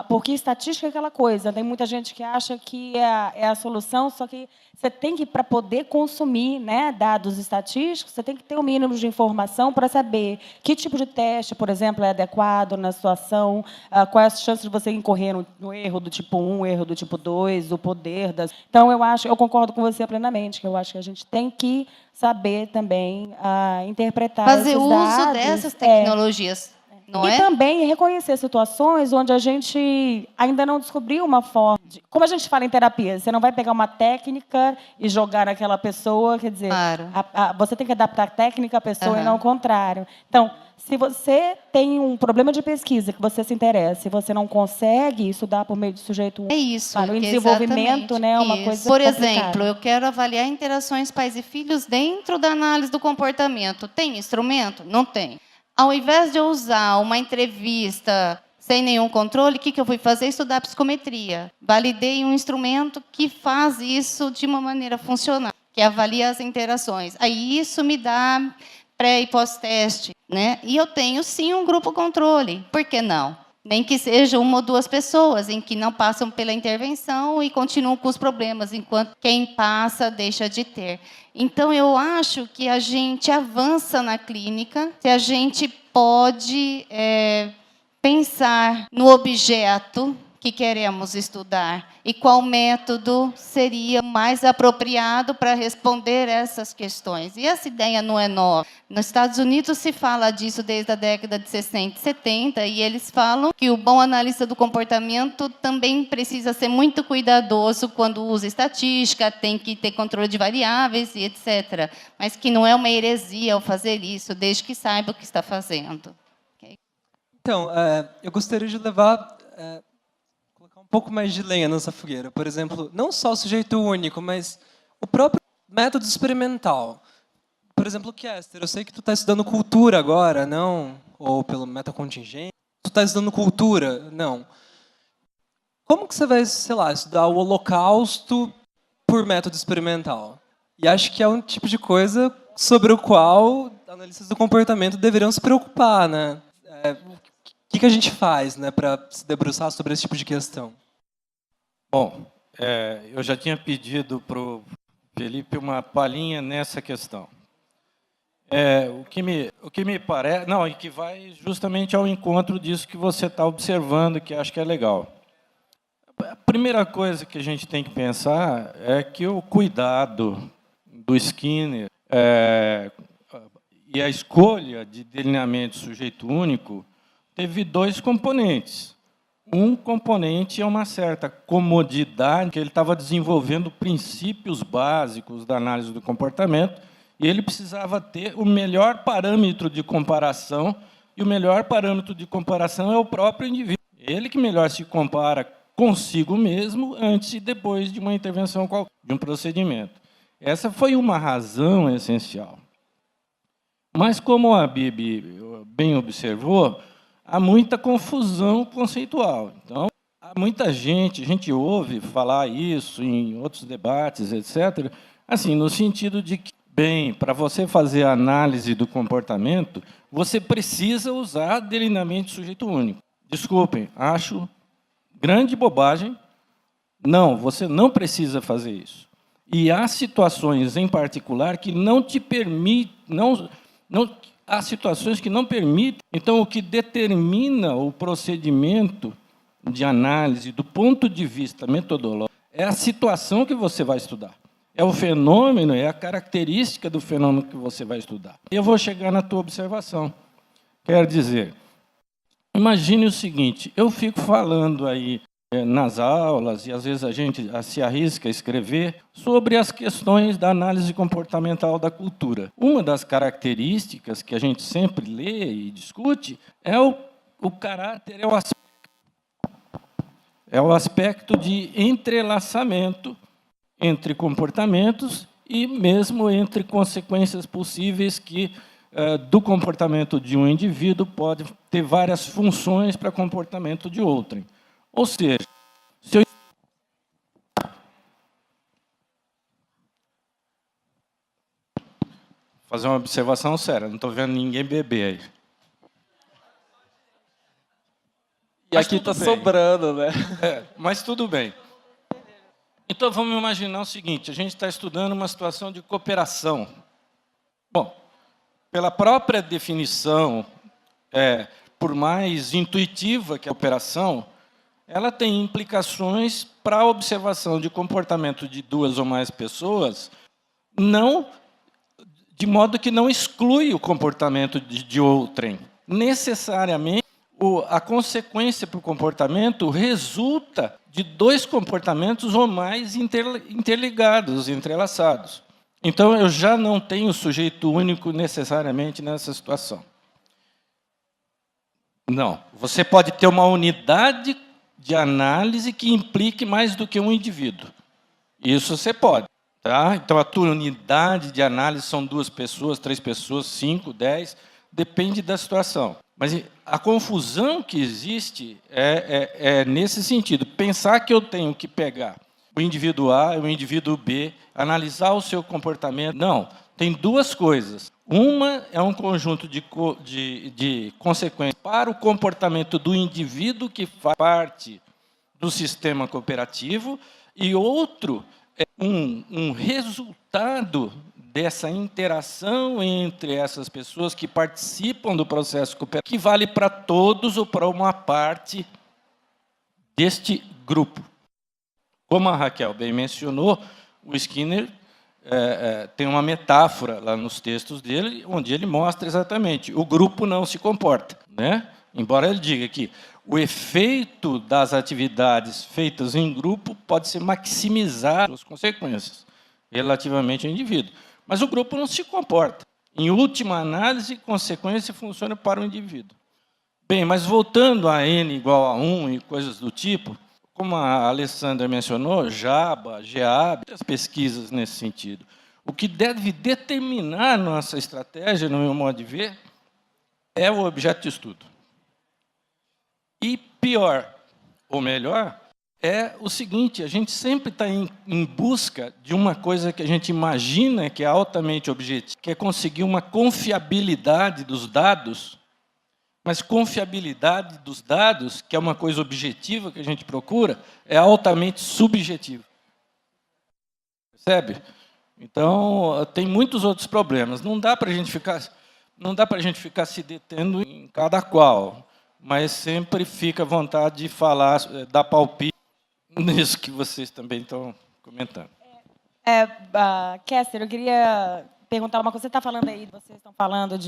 porque estatística é aquela coisa. Tem muita gente que acha que é a solução, só que você tem que, para poder consumir, né, dados estatísticos, você tem que ter um mínimo de informação para saber que tipo de teste, por exemplo, é adequado na situação, qual é a chance de você incorrer no erro do tipo 1, erro do tipo 2, o poder das... Então, eu concordo com você plenamente, que eu acho que a gente tem que saber também interpretar Fazer esses uso dados, dessas tecnologias, não e é? também reconhecer situações onde a gente ainda não descobriu uma forma. Como a gente fala em terapia, você não vai pegar uma técnica e jogar naquela pessoa, quer dizer, Claro. você tem que adaptar a técnica à pessoa e Aham. não o contrário. Então, se você tem um problema de pesquisa que você se interessa e você não consegue estudar por meio de sujeito É isso. Claro, em que desenvolvimento, exatamente né, é uma isso. coisa Por complicada. exemplo, eu quero avaliar interações pais e filhos dentro da análise do comportamento. Tem instrumento? Não tem. Ao invés de eu usar uma entrevista sem nenhum controle, o que eu fui fazer? Estudar a psicometria. Validei um instrumento que faz isso de uma maneira funcional, que avalia as interações. Aí isso me dá pré e pós-teste, né? E eu tenho, sim, um grupo controle. Por que não? Nem que seja uma ou duas pessoas em que não passam pela intervenção e continuam com os problemas, enquanto quem passa deixa de ter. Então, eu acho que a gente avança na clínica se a gente pode pensar no objeto que queremos estudar e qual método seria mais apropriado para responder essas questões. E essa ideia não é nova. Nos Estados Unidos se fala disso desde a década de 60 e 70, e eles falam que o bom analista do comportamento também precisa ser muito cuidadoso quando usa estatística, tem que ter controle de variáveis e etc. Mas que não é uma heresia ao fazer isso, desde que saiba o que está fazendo. Okay? Então, eu gostaria de levar... colocar um pouco mais de lenha nessa fogueira. Por exemplo, não só o sujeito único, mas o próprio método experimental. Por exemplo, Kester, eu sei que tu está estudando cultura agora, não? Ou pelo metacontingente. Tu está estudando cultura? Não. Como que você vai, sei lá, estudar o Holocausto por método experimental? E acho que é um tipo de coisa sobre o qual analistas do comportamento deveriam se preocupar, né? O que a gente faz, né, para se debruçar sobre esse tipo de questão? Bom, eu já tinha pedido para o Felipe uma palhinha nessa questão. O que me parece... Não, e que vai justamente ao encontro disso que você está observando, que acho que é legal. A primeira coisa que a gente tem que pensar é que o cuidado do Skinner e a escolha de delineamento sujeito único teve dois componentes. Um componente é uma certa comodidade, que ele estava desenvolvendo princípios básicos da análise do comportamento, e ele precisava ter o melhor parâmetro de comparação, e o melhor parâmetro de comparação é o próprio indivíduo. Ele que melhor se compara consigo mesmo antes e depois de uma intervenção, de um procedimento. Essa foi uma razão essencial. Mas, como a Bibi bem observou, há muita confusão conceitual. Então, há muita gente, a gente ouve falar isso em outros debates, etc., assim, no sentido de que, bem, para você fazer a análise do comportamento, você precisa usar delineamento sujeito único. Desculpem, acho grande bobagem. Não, você não precisa fazer isso. E há situações em particular que não te permitem, há situações que não permitem. Então, o que determina o procedimento de análise do ponto de vista metodológico é a situação que você vai estudar. É o fenômeno, é a característica do fenômeno que você vai estudar. Eu vou chegar na tua observação. Quer dizer, imagine o seguinte, eu fico falando aí nas aulas, e às vezes a gente se arrisca a escrever, sobre as questões da análise comportamental da cultura. Uma das características que a gente sempre lê e discute é o caráter, é o aspecto de entrelaçamento entre comportamentos e mesmo entre consequências possíveis que, do comportamento de um indivíduo, pode ter várias funções para o comportamento de outrem. Ou seja, se eu fazer uma observação séria, não estou vendo ninguém beber aí. E aqui está sobrando, né? Mas tudo bem. Então, vamos imaginar o seguinte, a gente está estudando uma situação de cooperação. Bom, pela própria definição, por mais intuitiva que a cooperação, ela tem implicações para a observação de comportamento de duas ou mais pessoas, de modo que não exclui o comportamento de outrem. Necessariamente, a consequência para o comportamento resulta de dois comportamentos ou mais interligados, entrelaçados. Então, eu já não tenho sujeito único necessariamente nessa situação. Não. Você pode ter uma unidade de análise que implique mais do que um indivíduo. Isso você pode. Tá? Então, a tua unidade de análise são 2 pessoas, 3 pessoas, 5, 10, depende da situação. Mas a confusão que existe é nesse sentido. Pensar que eu tenho que pegar o indivíduo A e o indivíduo B, analisar o seu comportamento. Não, tem 2 coisas. Uma é um conjunto de consequências para o comportamento do indivíduo que faz parte do sistema cooperativo, e outro é um resultado dessa interação entre essas pessoas que participam do processo cooperativo, que vale para todos ou para uma parte deste grupo. Como a Raquel bem mencionou, o Skinner tem uma metáfora lá nos textos dele, onde ele mostra exatamente, o grupo não se comporta, né? Embora ele diga que o efeito das atividades feitas em grupo pode ser maximizar as consequências relativamente ao indivíduo. Mas o grupo não se comporta. Em última análise, consequência funciona para o indivíduo. Bem, mas voltando a n igual a 1 e coisas do tipo, como a Alessandra mencionou, JABA, GEAB, as pesquisas nesse sentido. O que deve determinar nossa estratégia, no meu modo de ver, é o objeto de estudo. E pior, ou melhor, é o seguinte, a gente sempre está em busca de uma coisa que a gente imagina que é altamente objetiva, que é conseguir uma confiabilidade dos dados, mas confiabilidade dos dados, que é uma coisa objetiva que a gente procura, é altamente subjetiva. Percebe? Então, tem muitos outros problemas. Não dá para a gente ficar se detendo em cada qual, mas sempre fica à vontade de falar, dar palpite nisso que vocês também estão comentando. Kester, eu queria perguntar uma coisa. Você está falando aí, vocês estão falando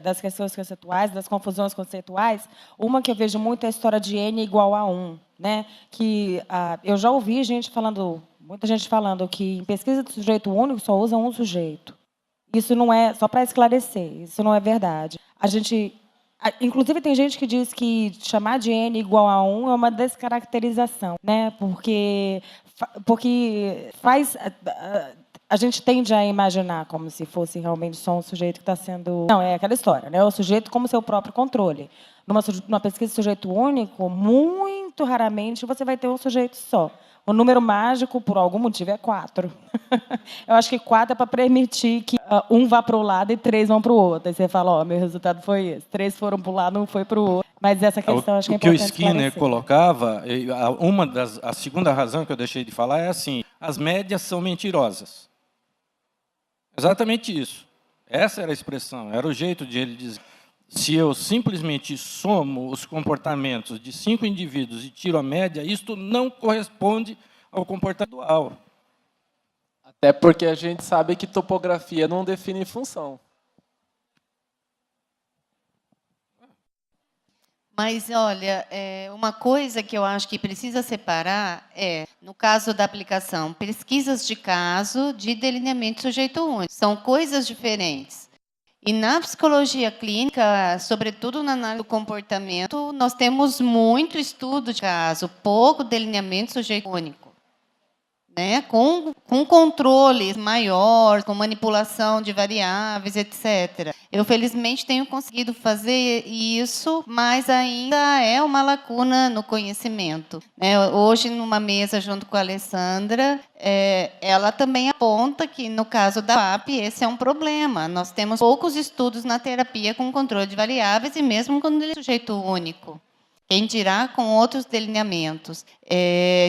das questões conceituais, das confusões conceituais. Uma que eu vejo muito é a história de n igual a 1, né? Que eu já ouvi muita gente falando que em pesquisa de sujeito único só usa um sujeito. Isso não é, só para esclarecer, isso não é verdade. Inclusive, tem gente que diz que chamar de n igual a 1 é uma descaracterização, né? Porque a gente tende a imaginar como se fosse realmente só um sujeito que está sendo... Não, é aquela história, né? O sujeito como seu próprio controle. Numa pesquisa de sujeito único, muito raramente você vai ter um sujeito só. O número mágico, por algum motivo, é 4. Eu acho que 4 é para permitir que um vá para o lado e 3 vão para o outro. Aí você fala, meu resultado foi esse. 3 foram para o lado, um foi para o outro. Mas essa questão acho que é importante esclarecer. O que o Skinner colocava, a segunda razão que eu deixei de falar é assim, as médias são mentirosas. Exatamente isso. Essa era a expressão, era o jeito de ele dizer. Se eu simplesmente somo os comportamentos de 5 indivíduos e tiro a média, isto não corresponde ao comportamento dual. Até porque a gente sabe que topografia não define função. Mas, olha, uma coisa que eu acho que precisa separar no caso da aplicação, pesquisas de caso de delineamento sujeito único. São coisas diferentes. E na psicologia clínica, sobretudo na análise do comportamento, nós temos muito estudo de caso, pouco delineamento sujeito único. né, com controles maiores, com manipulação de variáveis, etc. Eu, felizmente, tenho conseguido fazer isso, mas ainda é uma lacuna no conhecimento, né? Hoje, numa mesa junto com a Alessandra, ela também aponta que, no caso da PAP, esse é um problema. Nós temos poucos estudos na terapia com controle de variáveis, e mesmo quando ele é sujeito único. Quem dirá com outros delineamentos.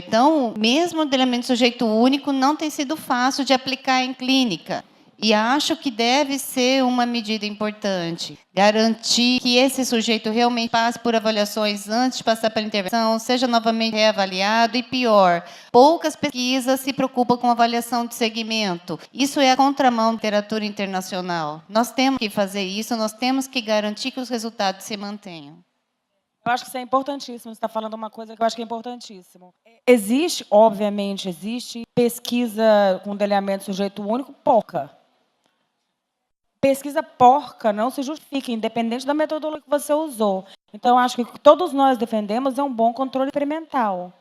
Então, mesmo o delineamento de sujeito único não tem sido fácil de aplicar em clínica. E acho que deve ser uma medida importante. Garantir que esse sujeito realmente passe por avaliações antes de passar pela intervenção, seja novamente reavaliado, e pior, poucas pesquisas se preocupam com avaliação de segmento. Isso é a contramão da literatura internacional. Nós temos que fazer isso, nós temos que garantir que os resultados se mantenham. Eu acho que isso é importantíssimo. Você está falando uma coisa que eu acho que é importantíssimo. Existe, obviamente, pesquisa com delineamento de sujeito único, pouca. Pesquisa porca não se justifica, independente da metodologia que você usou. Então, eu acho que o que todos nós defendemos é um bom controle experimental.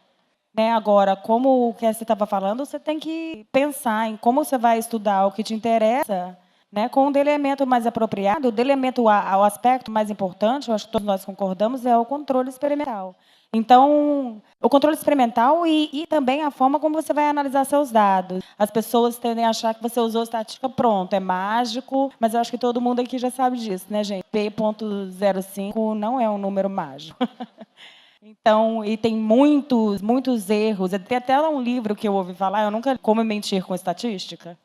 Né? Agora, como o que você estava falando, você tem que pensar em como você vai estudar o que te interessa, né, com um delineamento mais apropriado. O aspecto mais importante, eu acho que todos nós concordamos, é o controle experimental. Então, o controle experimental e também a forma como você vai analisar seus dados. As pessoas tendem a achar que você usou estatística, pronto, é mágico, mas eu acho que todo mundo aqui já sabe disso, né, gente? P.05 não é um número mágico. Então, e tem muitos erros. Tem até um livro que eu ouvi falar, eu nunca... Como mentir com estatística?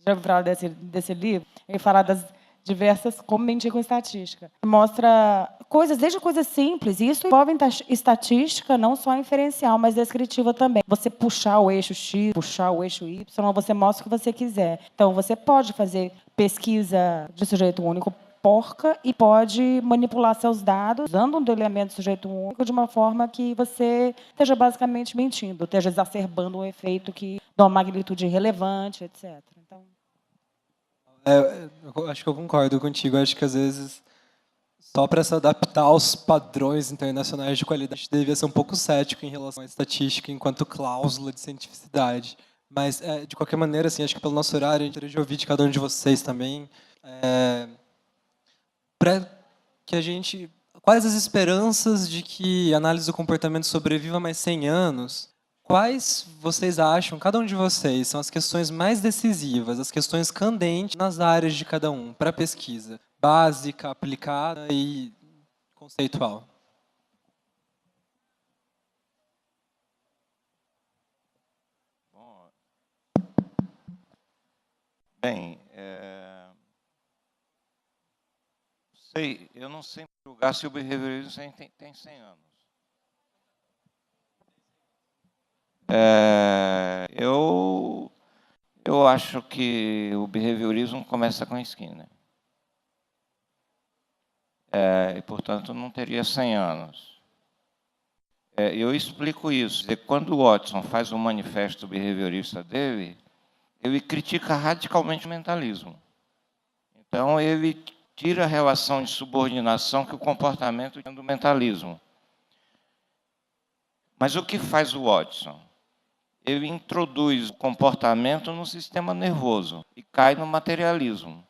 Já ouviu falar desse livro? Ele fala das diversas... Como mentir com estatística. Mostra desde coisas simples. E isso envolve estatística, não só inferencial, mas descritiva também. Você puxar o eixo X, puxar o eixo Y, você mostra o que você quiser. Então, você pode fazer pesquisa de sujeito único porca e pode manipular seus dados usando um delineamento de sujeito único de uma forma que você esteja basicamente mentindo, esteja exacerbando um efeito de uma magnitude irrelevante, etc. Então... Eu acho que eu concordo contigo. Acho que, às vezes, só para se adaptar aos padrões internacionais de qualidade, devia ser um pouco cético em relação à estatística enquanto cláusula de cientificidade. Mas, de qualquer maneira, assim, acho que pelo nosso horário, a gente gostaria de ouvir de cada um de vocês também, para que a gente... Quais as esperanças de que a análise do comportamento sobreviva mais 100 anos? Quais vocês acham, cada um de vocês, são as questões mais decisivas, as questões candentes nas áreas de cada um, para a pesquisa? Básica, aplicada e conceitual. Bem, eu não sei julgar se o behaviorismo tem 100 anos. Eu acho que o behaviorismo começa com Skinner. E, portanto, não teria 100 anos. Eu explico isso. Quando o Watson faz o manifesto behaviorista dele, ele critica radicalmente o mentalismo. Então, ele tira a relação de subordinação que o comportamento tem do mentalismo. Mas o que faz o Watson? Ele introduz o comportamento no sistema nervoso e cai no materialismo.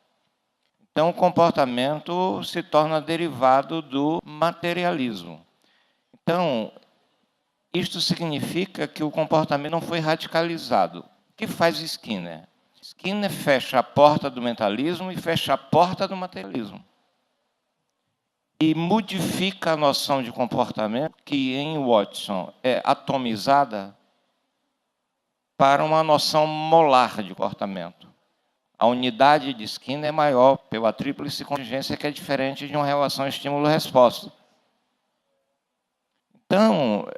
Então, o comportamento se torna derivado do materialismo. Então, isto significa que o comportamento não foi radicalizado. O que faz Skinner? Skinner fecha a porta do mentalismo e fecha a porta do materialismo. E modifica a noção de comportamento, que em Watson é atomizada, para uma noção molar de comportamento. A unidade de Skinner é maior pela tríplice contingência, que é diferente de uma relação estímulo-resposta. Então,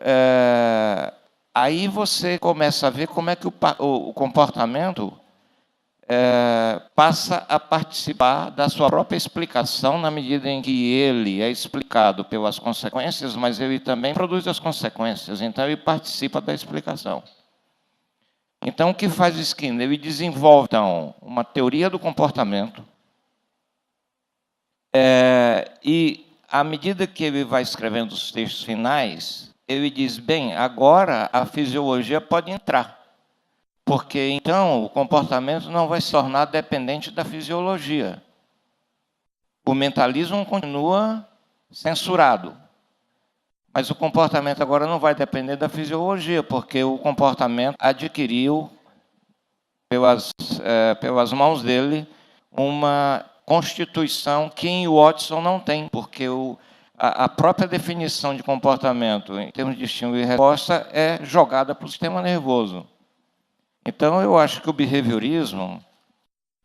aí você começa a ver como é que o comportamento passa a participar da sua própria explicação, na medida em que ele é explicado pelas consequências, mas ele também produz as consequências, então ele participa da explicação. Então, o que faz o Skinner? Ele desenvolve, então, uma teoria do comportamento e, à medida que ele vai escrevendo os textos finais, ele diz, bem, agora a fisiologia pode entrar. Porque, então, o comportamento não vai se tornar dependente da fisiologia. O mentalismo continua censurado. Mas o comportamento agora não vai depender da fisiologia, porque o comportamento adquiriu, pelas mãos dele, uma constituição que em Watson não tem, porque a própria definição de comportamento, em termos de estímulo e resposta, é jogada para o sistema nervoso. Então, eu acho que o behaviorismo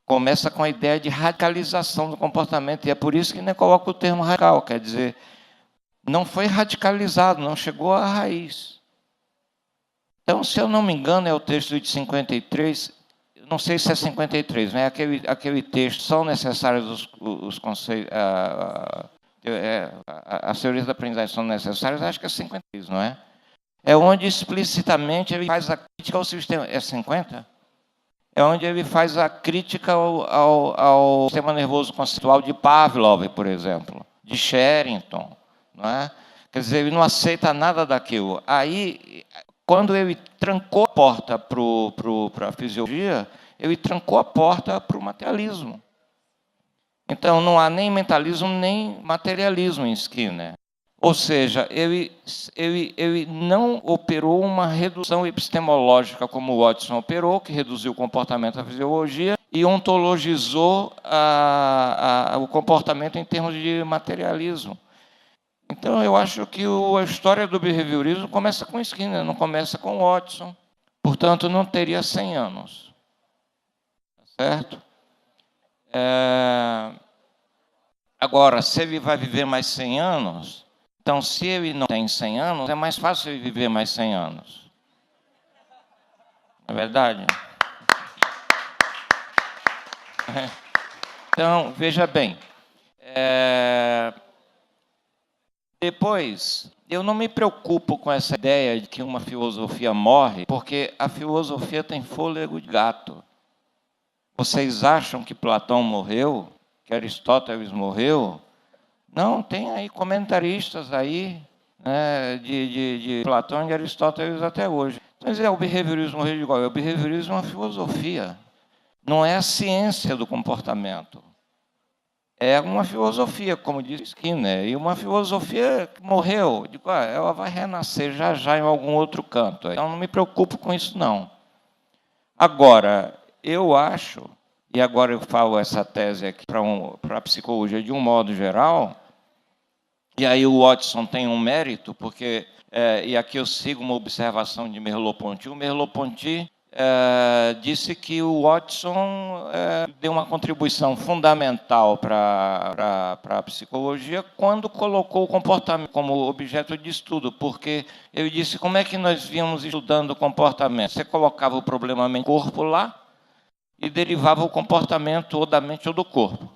começa com a ideia de radicalização do comportamento, e é por isso que nem coloca o termo radical, quer dizer, não foi radicalizado, não chegou à raiz. Então, se eu não me engano, é o texto de 53, não sei se é 53, né? Aquele texto, são necessários os conceitos, as teorias da aprendizagem são necessárias, acho que é 53, não é? É onde explicitamente ele faz a crítica ao sistema. É 50? É onde ele faz a crítica ao sistema nervoso conceitual de Pavlov, por exemplo, de Sherrington, não é? Quer dizer, ele não aceita nada daquilo. Aí, quando ele trancou a porta para a fisiologia, ele trancou a porta para o materialismo. Então, não há nem mentalismo, nem materialismo em Skinner. Ou seja, ele não operou uma redução epistemológica como o Watson operou, que reduziu o comportamento à fisiologia, e ontologizou o comportamento em termos de materialismo. Então, eu acho que a história do behaviorismo começa com Skinner, não começa com Watson. Portanto, não teria 100 anos. Certo? Agora, se ele vai viver mais 100 anos, então, se ele não tem 100 anos, é mais fácil ele viver mais 100 anos. Não é verdade? Então, veja bem. Depois, eu não me preocupo com essa ideia de que uma filosofia morre, porque a filosofia tem fôlego de gato. Vocês acham que Platão morreu? Que Aristóteles morreu? Não, tem aí comentaristas aí, né, de Platão e de Aristóteles até hoje. Mas o behaviorismo morreu de igual. O behaviorismo é uma filosofia. Não é a ciência do comportamento. É uma filosofia, como diz Skinner, e uma filosofia que morreu. Digo, ela vai renascer já em algum outro canto. Então, não me preocupo com isso, não. Agora, eu acho, e agora eu falo essa tese aqui para a psicologia de um modo geral, e aí o Watson tem um mérito, porque, e aqui eu sigo uma observação de Merleau-Ponty. O Merleau-Ponty disse que o Watson deu uma contribuição fundamental para a psicologia quando colocou o comportamento como objeto de estudo, porque ele disse como é que nós víamos estudando o comportamento. Você colocava o problema mente-corpo lá e derivava o comportamento ou da mente ou do corpo.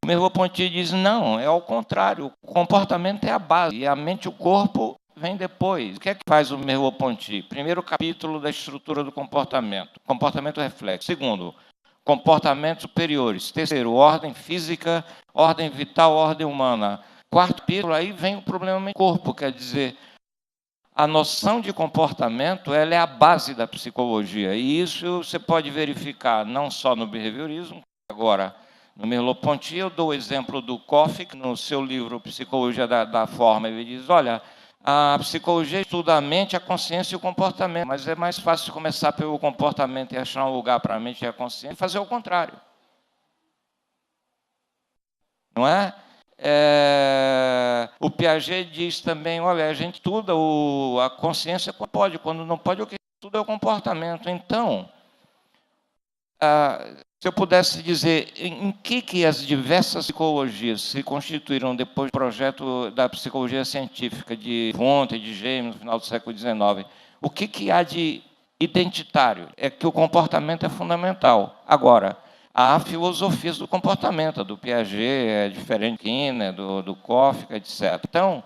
O Merleau-Ponty diz, não, é ao contrário, o comportamento é a base, e a mente e o corpo vem depois. O que é que faz o Merleau-Ponty? Primeiro capítulo da estrutura do comportamento, comportamento reflexo. Segundo, comportamentos superiores. Terceiro, ordem física, ordem vital, ordem humana. Quarto capítulo, aí vem o problema mente-corpo, quer dizer, a noção de comportamento ela é a base da psicologia, e isso você pode verificar não só no behaviorismo, agora, no Merleau-Ponty, eu dou o exemplo do Koffing, no seu livro Psicologia da Forma, ele diz, olha, a psicologia estuda a mente, a consciência e o comportamento, mas é mais fácil começar pelo comportamento e achar um lugar para a mente e a consciência e fazer o contrário. Não é? O Piaget diz também, olha, a gente estuda a consciência quando pode, quando não pode, o que estuda é o comportamento. Então, se eu pudesse dizer em que as diversas psicologias se constituíram depois do projeto da psicologia científica de Wundt e de James no final do século XIX, o que há de identitário? É que o comportamento é fundamental. Agora, há filosofias do comportamento, a do Piaget é diferente do Skinner, do Koffing, etc. Então,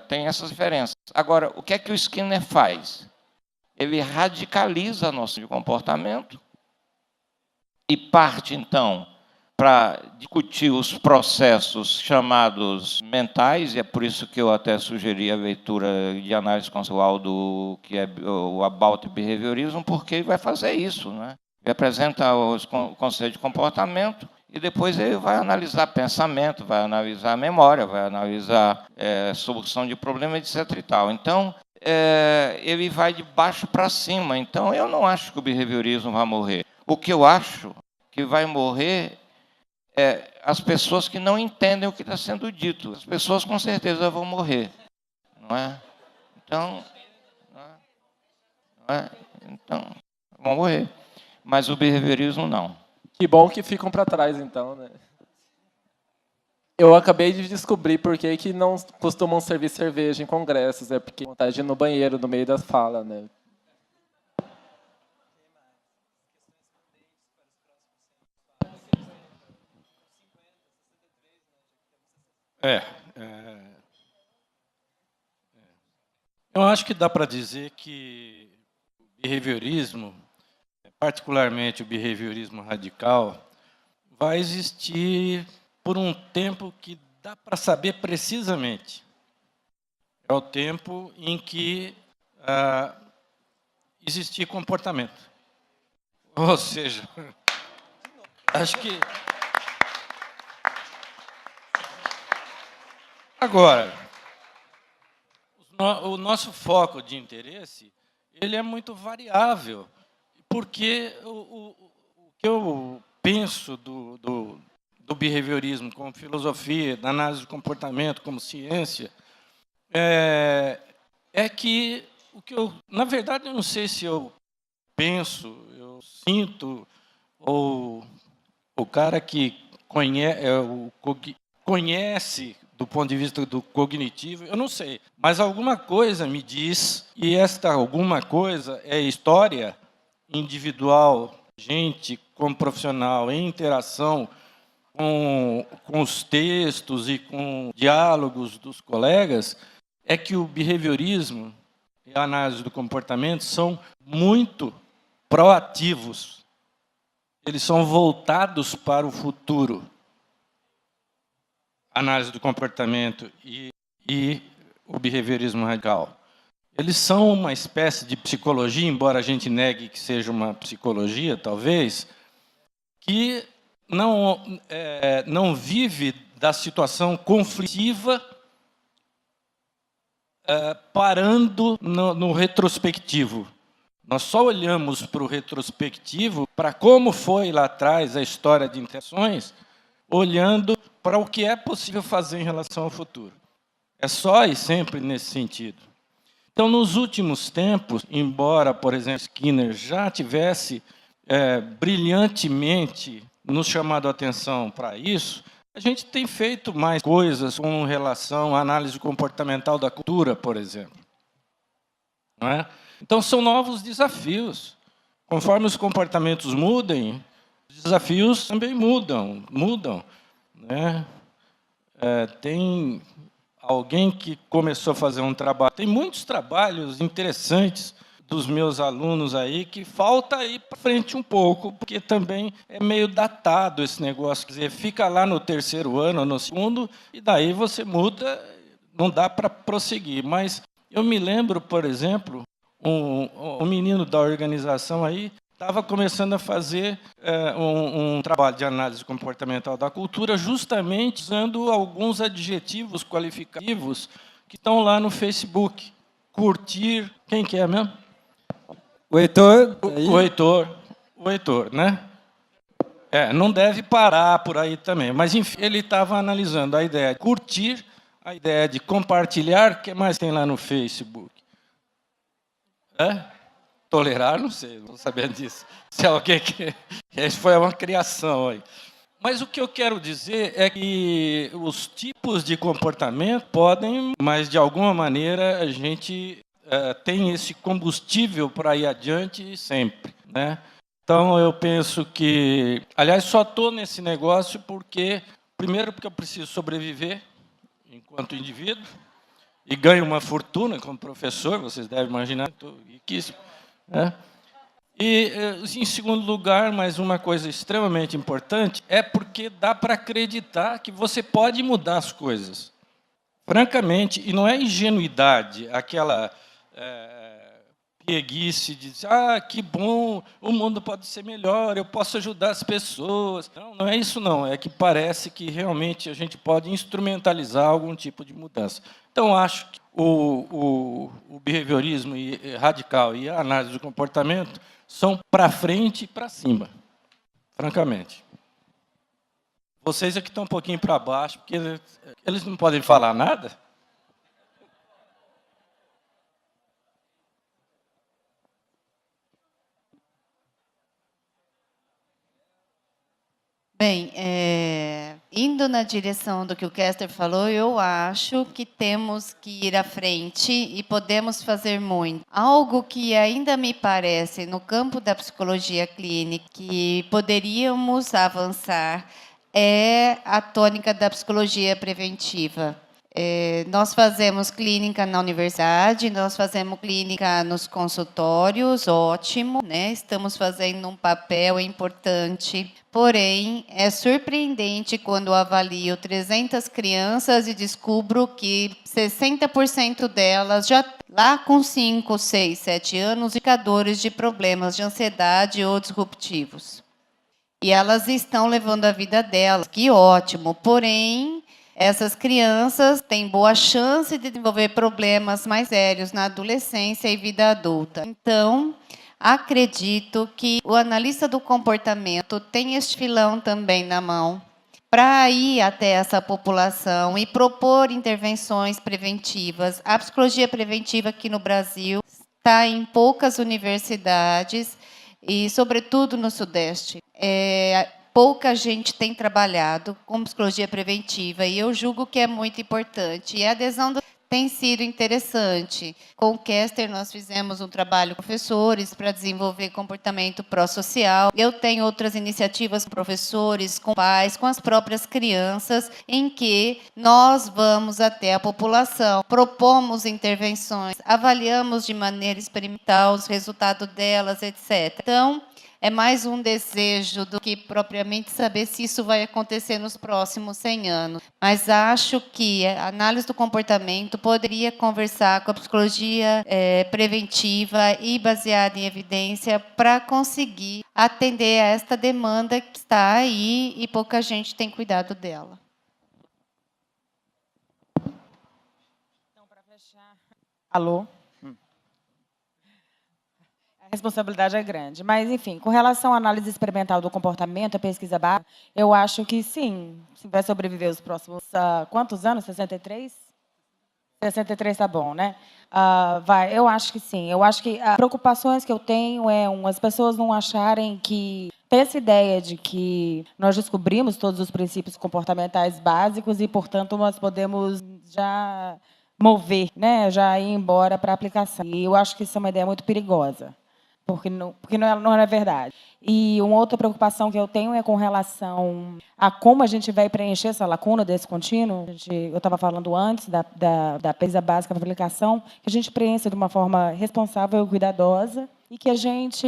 tem essas diferenças. Agora, o que é que o Skinner faz? Ele radicaliza a noção de comportamento e parte, então, para discutir os processos chamados mentais, e é por isso que eu até sugeri a leitura de análise conceitual do que é o About Behaviorism, porque ele vai fazer isso, né? Ele apresenta os conceitos de comportamento e depois ele vai analisar pensamento, vai analisar memória, vai analisar solução de problemas, etc. e tal. Então, ele vai de baixo para cima. Então, eu não acho que o behaviorismo vai morrer. O que eu acho que vai morrer as pessoas que não entendem o que está sendo dito. As pessoas com certeza vão morrer, não é? Então, então vão morrer. Mas o behaviorismo não. Que bom que ficam para trás, então, né? Eu acabei de descobrir por que não costumam servir cerveja em congressos. É porque vontade de ir no banheiro no meio das falas, né? Eu acho que dá para dizer que o behaviorismo, particularmente o behaviorismo radical, vai existir por um tempo que dá para saber precisamente. É o tempo em que existir comportamento. Ou seja, acho que... Agora, o nosso foco de interesse ele é muito variável, porque o que eu penso do behaviorismo como filosofia, da análise do comportamento como ciência, é que o que eu, na verdade, eu não sei se eu penso, eu sinto, ou o cara que conhece do ponto de vista do cognitivo, eu não sei, mas alguma coisa me diz, e esta alguma coisa é história individual, gente como profissional, em interação com os textos e com diálogos dos colegas, é que o behaviorismo e a análise do comportamento são muito proativos. Eles são voltados para o futuro. Análise do comportamento e o behaviorismo radical. Eles são uma espécie de psicologia, embora a gente negue que seja uma psicologia, talvez, que não vive da situação conflitiva parando no retrospectivo. Nós só olhamos para o retrospectivo, para como foi lá atrás a história de interações, olhando para o que é possível fazer em relação ao futuro. É só e sempre nesse sentido. Então, nos últimos tempos, embora, por exemplo, Skinner já tivesse brilhantemente nos chamado a atenção para isso, a gente tem feito mais coisas com relação à análise comportamental da cultura, por exemplo. Não é? Então, são novos desafios. Conforme os comportamentos mudem, os desafios também mudam. Né? Tem alguém que começou a fazer um trabalho. Tem muitos trabalhos interessantes dos meus alunos aí que falta ir para frente um pouco, porque também é meio datado esse negócio. Quer dizer, fica lá no terceiro ano, no segundo, e daí você muda, não dá para prosseguir. Mas eu me lembro, por exemplo, um menino da organização aí estava começando a fazer um trabalho de análise comportamental da cultura, justamente usando alguns adjetivos qualificativos que estão lá no Facebook. Curtir, quem que é mesmo? O Heitor? O Heitor, né? Não deve parar por aí também, mas enfim, ele estava analisando a ideia de curtir, a ideia de compartilhar, o que mais tem lá no Facebook? Tolerar, não sei, não sabia disso. Se alguém que... Isso foi uma criação aí. Mas o que eu quero dizer é que os tipos de comportamento podem, mas de alguma maneira a gente tem esse combustível para ir adiante sempre, né? Então eu penso que, aliás, só estou nesse negócio primeiro porque eu preciso sobreviver enquanto indivíduo e ganho uma fortuna como professor, vocês devem imaginar, estou riquíssimo. E, em segundo lugar, mais uma coisa extremamente importante, é porque dá para acreditar que você pode mudar as coisas. Francamente, e não é ingenuidade, aquela pieguice de dizer, que bom, o mundo pode ser melhor, eu posso ajudar as pessoas. Não, não é isso não, é que parece que realmente a gente pode instrumentalizar algum tipo de mudança. Então, acho que o behaviorismo radical e a análise do comportamento são para frente e para cima, francamente. Vocês é que estão um pouquinho para baixo, porque eles não podem falar nada. Bem, indo na direção do que o Kester falou, eu acho que temos que ir à frente e podemos fazer muito. Algo que ainda me parece, no campo da psicologia clínica, que poderíamos avançar é a tônica da psicologia preventiva. Nós fazemos clínica na universidade, nós fazemos clínica nos consultórios, ótimo, né? Estamos fazendo um papel importante. Porém, é surpreendente quando eu avalio 300 crianças e descubro que 60% delas já lá com 5, 6, 7 anos, indicadores de problemas de ansiedade ou disruptivos. E elas estão levando a vida delas, que ótimo. Porém, essas crianças têm boa chance de desenvolver problemas mais sérios na adolescência e vida adulta. Então, acredito que o analista do comportamento tem este filão também na mão para ir até essa população e propor intervenções preventivas. A psicologia preventiva aqui no Brasil está em poucas universidades e, sobretudo, no Sudeste. Pouca gente tem trabalhado com psicologia preventiva e eu julgo que é muito importante. E a adesão tem sido interessante. Com o Kester, nós fizemos um trabalho com professores para desenvolver comportamento pró-social. Eu tenho outras iniciativas com professores, com pais, com as próprias crianças, em que nós vamos até a população, propomos intervenções, avaliamos de maneira experimental os resultados delas, etc. Então, é mais um desejo do que propriamente saber se isso vai acontecer nos próximos 100 anos. Mas acho que a análise do comportamento poderia conversar com a psicologia preventiva e baseada em evidência para conseguir atender a esta demanda que está aí e pouca gente tem cuidado dela. Então, para fechar... Alô? A responsabilidade é grande. Mas, enfim, com relação à análise experimental do comportamento, a pesquisa básica, eu acho que sim, vai sobreviver os próximos... quantos anos? 63? 63 está bom, né? Eu acho que sim. Eu acho que as preocupações que eu tenho as pessoas não acharem que... Tem essa ideia de que nós descobrimos todos os princípios comportamentais básicos e, portanto, nós podemos já mover, né? Já ir embora para a aplicação. E eu acho que isso é uma ideia muito perigosa. Porque não é verdade. E uma outra preocupação que eu tenho é com relação a como a gente vai preencher essa lacuna desse contínuo. Eu estava falando antes da pesquisa básica para aplicação, que a gente preencha de uma forma responsável e cuidadosa e que a gente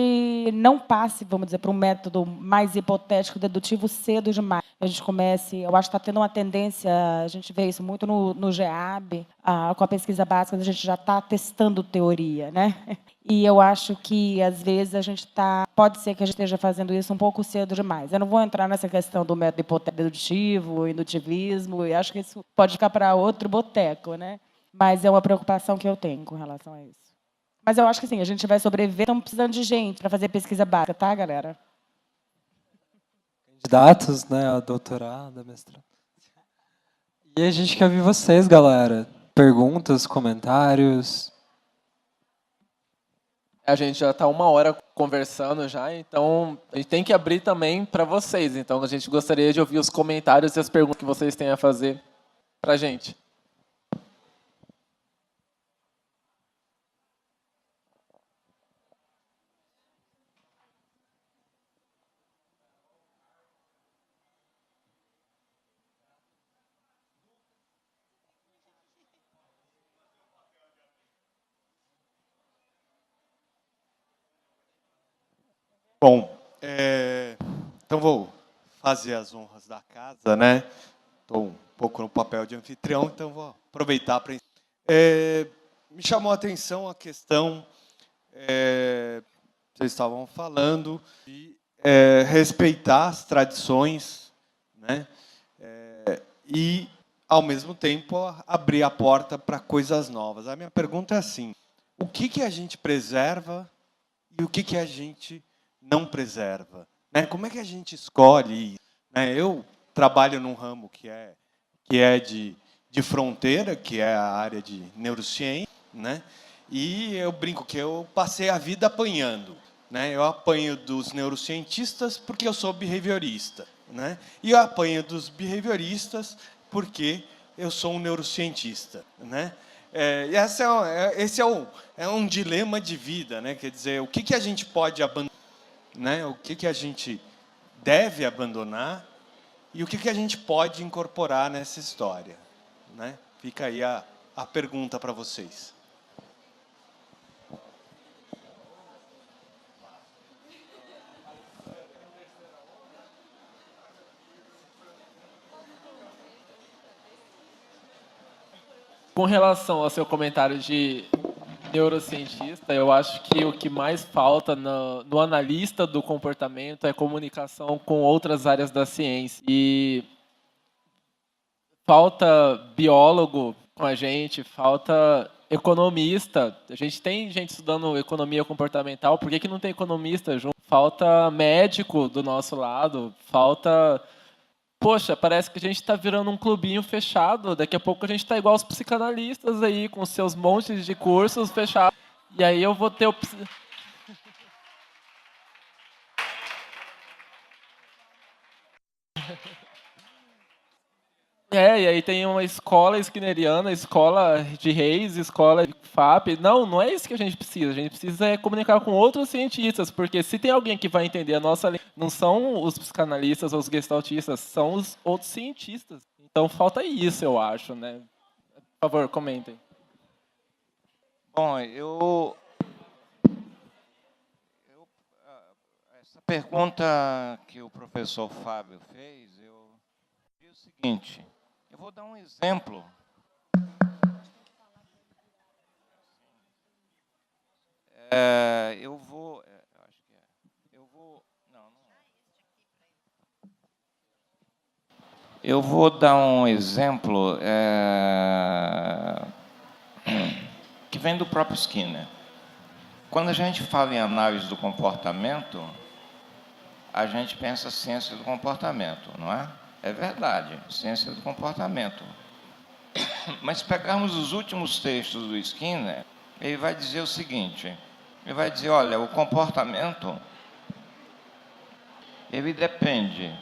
não passe, vamos dizer, para um método mais hipotético, dedutivo, cedo demais. A gente comece, eu acho que está tendo uma tendência, a gente vê isso muito no GEAB, com a pesquisa básica, a gente já está testando teoria, né? E eu acho que, às vezes, pode ser que a gente esteja fazendo isso um pouco cedo demais. Eu não vou entrar nessa questão do método hipotético, dedutivo, indutivismo, e acho que isso pode ficar para outro boteco, né? Mas é uma preocupação que eu tenho com relação a isso. Mas eu acho que sim, a gente vai sobreviver. Estamos precisando de gente para fazer pesquisa básica, tá, galera? Candidatos, né, a doutorado, a mestrado. E a gente quer ouvir vocês, galera. Perguntas, comentários. A gente já está 1 hora conversando já, então a gente tem que abrir também para vocês. Então a gente gostaria de ouvir os comentários e as perguntas que vocês têm a fazer para a gente. Bom, então vou fazer as honras da casa, né? Estou um pouco no papel de anfitrião, então vou aproveitar para... me chamou a atenção a questão, vocês estavam falando, de respeitar as tradições, né? E, ao mesmo tempo, abrir a porta para coisas novas. A minha pergunta é assim, o que a gente preserva e o que a gente não preserva? Né? Como é que a gente escolhe isso? Né? Eu trabalho num ramo que é de fronteira, que é a área de neurociência, né? E eu brinco que eu passei a vida apanhando. Né? Eu apanho dos neurocientistas porque eu sou behaviorista. Né? E eu apanho dos behavioristas porque eu sou um neurocientista. Né? Esse é um dilema de vida. Né? Quer dizer, o que a gente pode abandonar, né? O que a gente deve abandonar e o que a gente pode incorporar nessa história. Né? Fica aí a pergunta para vocês. Com relação ao seu comentário de neurocientista, eu acho que o que mais falta no analista do comportamento é comunicação com outras áreas da ciência. E falta biólogo com a gente, falta economista. A gente tem gente estudando economia comportamental, por que não tem economista junto? Falta médico do nosso lado, falta... Poxa, parece que a gente está virando um clubinho fechado. Daqui a pouco a gente está igual os psicanalistas aí, com seus montes de cursos fechados. E aí eu vou ter o... E aí tem uma escola skinneriana, escola de Reis, escola de FAP. Não é isso que a gente precisa. A gente precisa comunicar com outros cientistas, porque se tem alguém que vai entender a nossa língua, não são os psicanalistas ou os gestaltistas, são os outros cientistas. Então falta isso, eu acho, né? Por favor, comentem. Bom, essa pergunta que o professor Fábio fez, eu digo o seguinte. Eu vou dar um exemplo. Eu vou dar um exemplo que vem do próprio Skinner. Quando a gente fala em análise do comportamento, a gente pensa ciência do comportamento, não é? É verdade, ciência do comportamento. Mas se pegarmos os últimos textos do Skinner, ele vai dizer o seguinte, ele vai dizer, olha, o comportamento, ele depende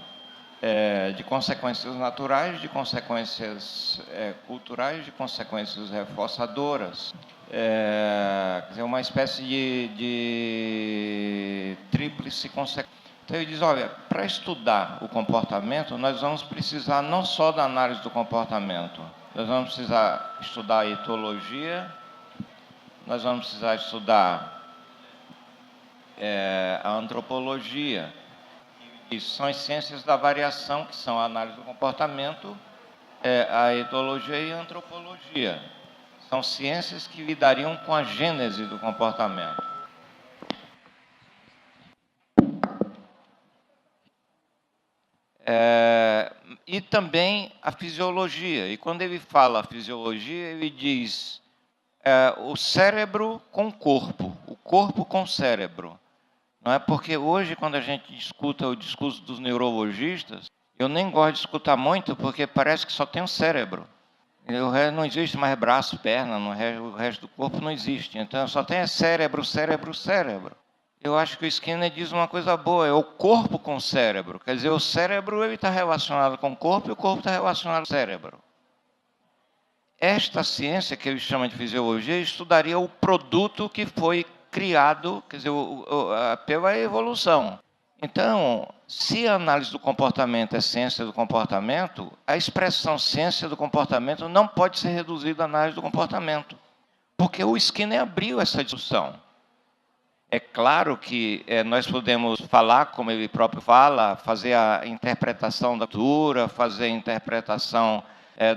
de consequências naturais, de consequências culturais, de consequências reforçadoras. Quer dizer, uma espécie de tríplice consequência. Então, ele diz, olha, para estudar o comportamento, nós vamos precisar não só da análise do comportamento, nós vamos precisar estudar a etologia, nós vamos precisar estudar a antropologia, que são as ciências da variação, que são a análise do comportamento, a etologia e a antropologia. São ciências que lidariam com a gênese do comportamento. E também a fisiologia. E quando ele fala a fisiologia, ele diz o cérebro com o corpo corpo com o cérebro. Não é porque hoje, quando a gente escuta o discurso dos neurologistas, eu nem gosto de escutar muito, porque parece que só tem o cérebro. O resto não existe mais braço, perna, o resto do corpo não existe. Então, só tem cérebro, cérebro, cérebro. Eu acho que o Skinner diz uma coisa boa, é o corpo com o cérebro. Quer dizer, o cérebro está relacionado com o corpo e o corpo está relacionado com o cérebro. Esta ciência, que ele chama de fisiologia, estudaria o produto que foi criado, quer dizer, pela evolução. Então, se a análise do comportamento é ciência do comportamento, a expressão ciência do comportamento não pode ser reduzida à análise do comportamento, porque o Skinner abriu essa discussão. É claro que nós podemos falar, como ele próprio fala, fazer a interpretação da cultura, fazer a interpretação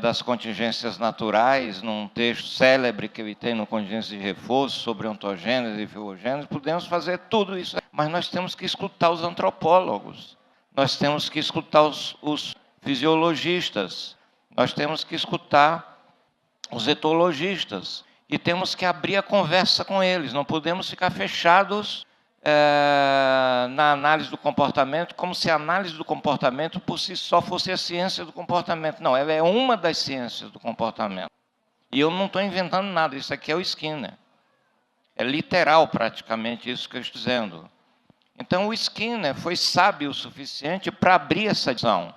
das contingências naturais, num texto célebre que ele tem no Contingência de Reforço, sobre ontogênese e filogênese, podemos fazer tudo isso. Mas nós temos que escutar os antropólogos, nós temos que escutar os fisiologistas, nós temos que escutar os etologistas, e temos que abrir a conversa com eles, não podemos ficar fechados na análise do comportamento, como se a análise do comportamento por si só fosse a ciência do comportamento. Não, ela é uma das ciências do comportamento. E eu não estou inventando nada, isso aqui é o Skinner. É literal, praticamente, isso que eu estou dizendo. Então, o Skinner foi sábio o suficiente para abrir essa discussão.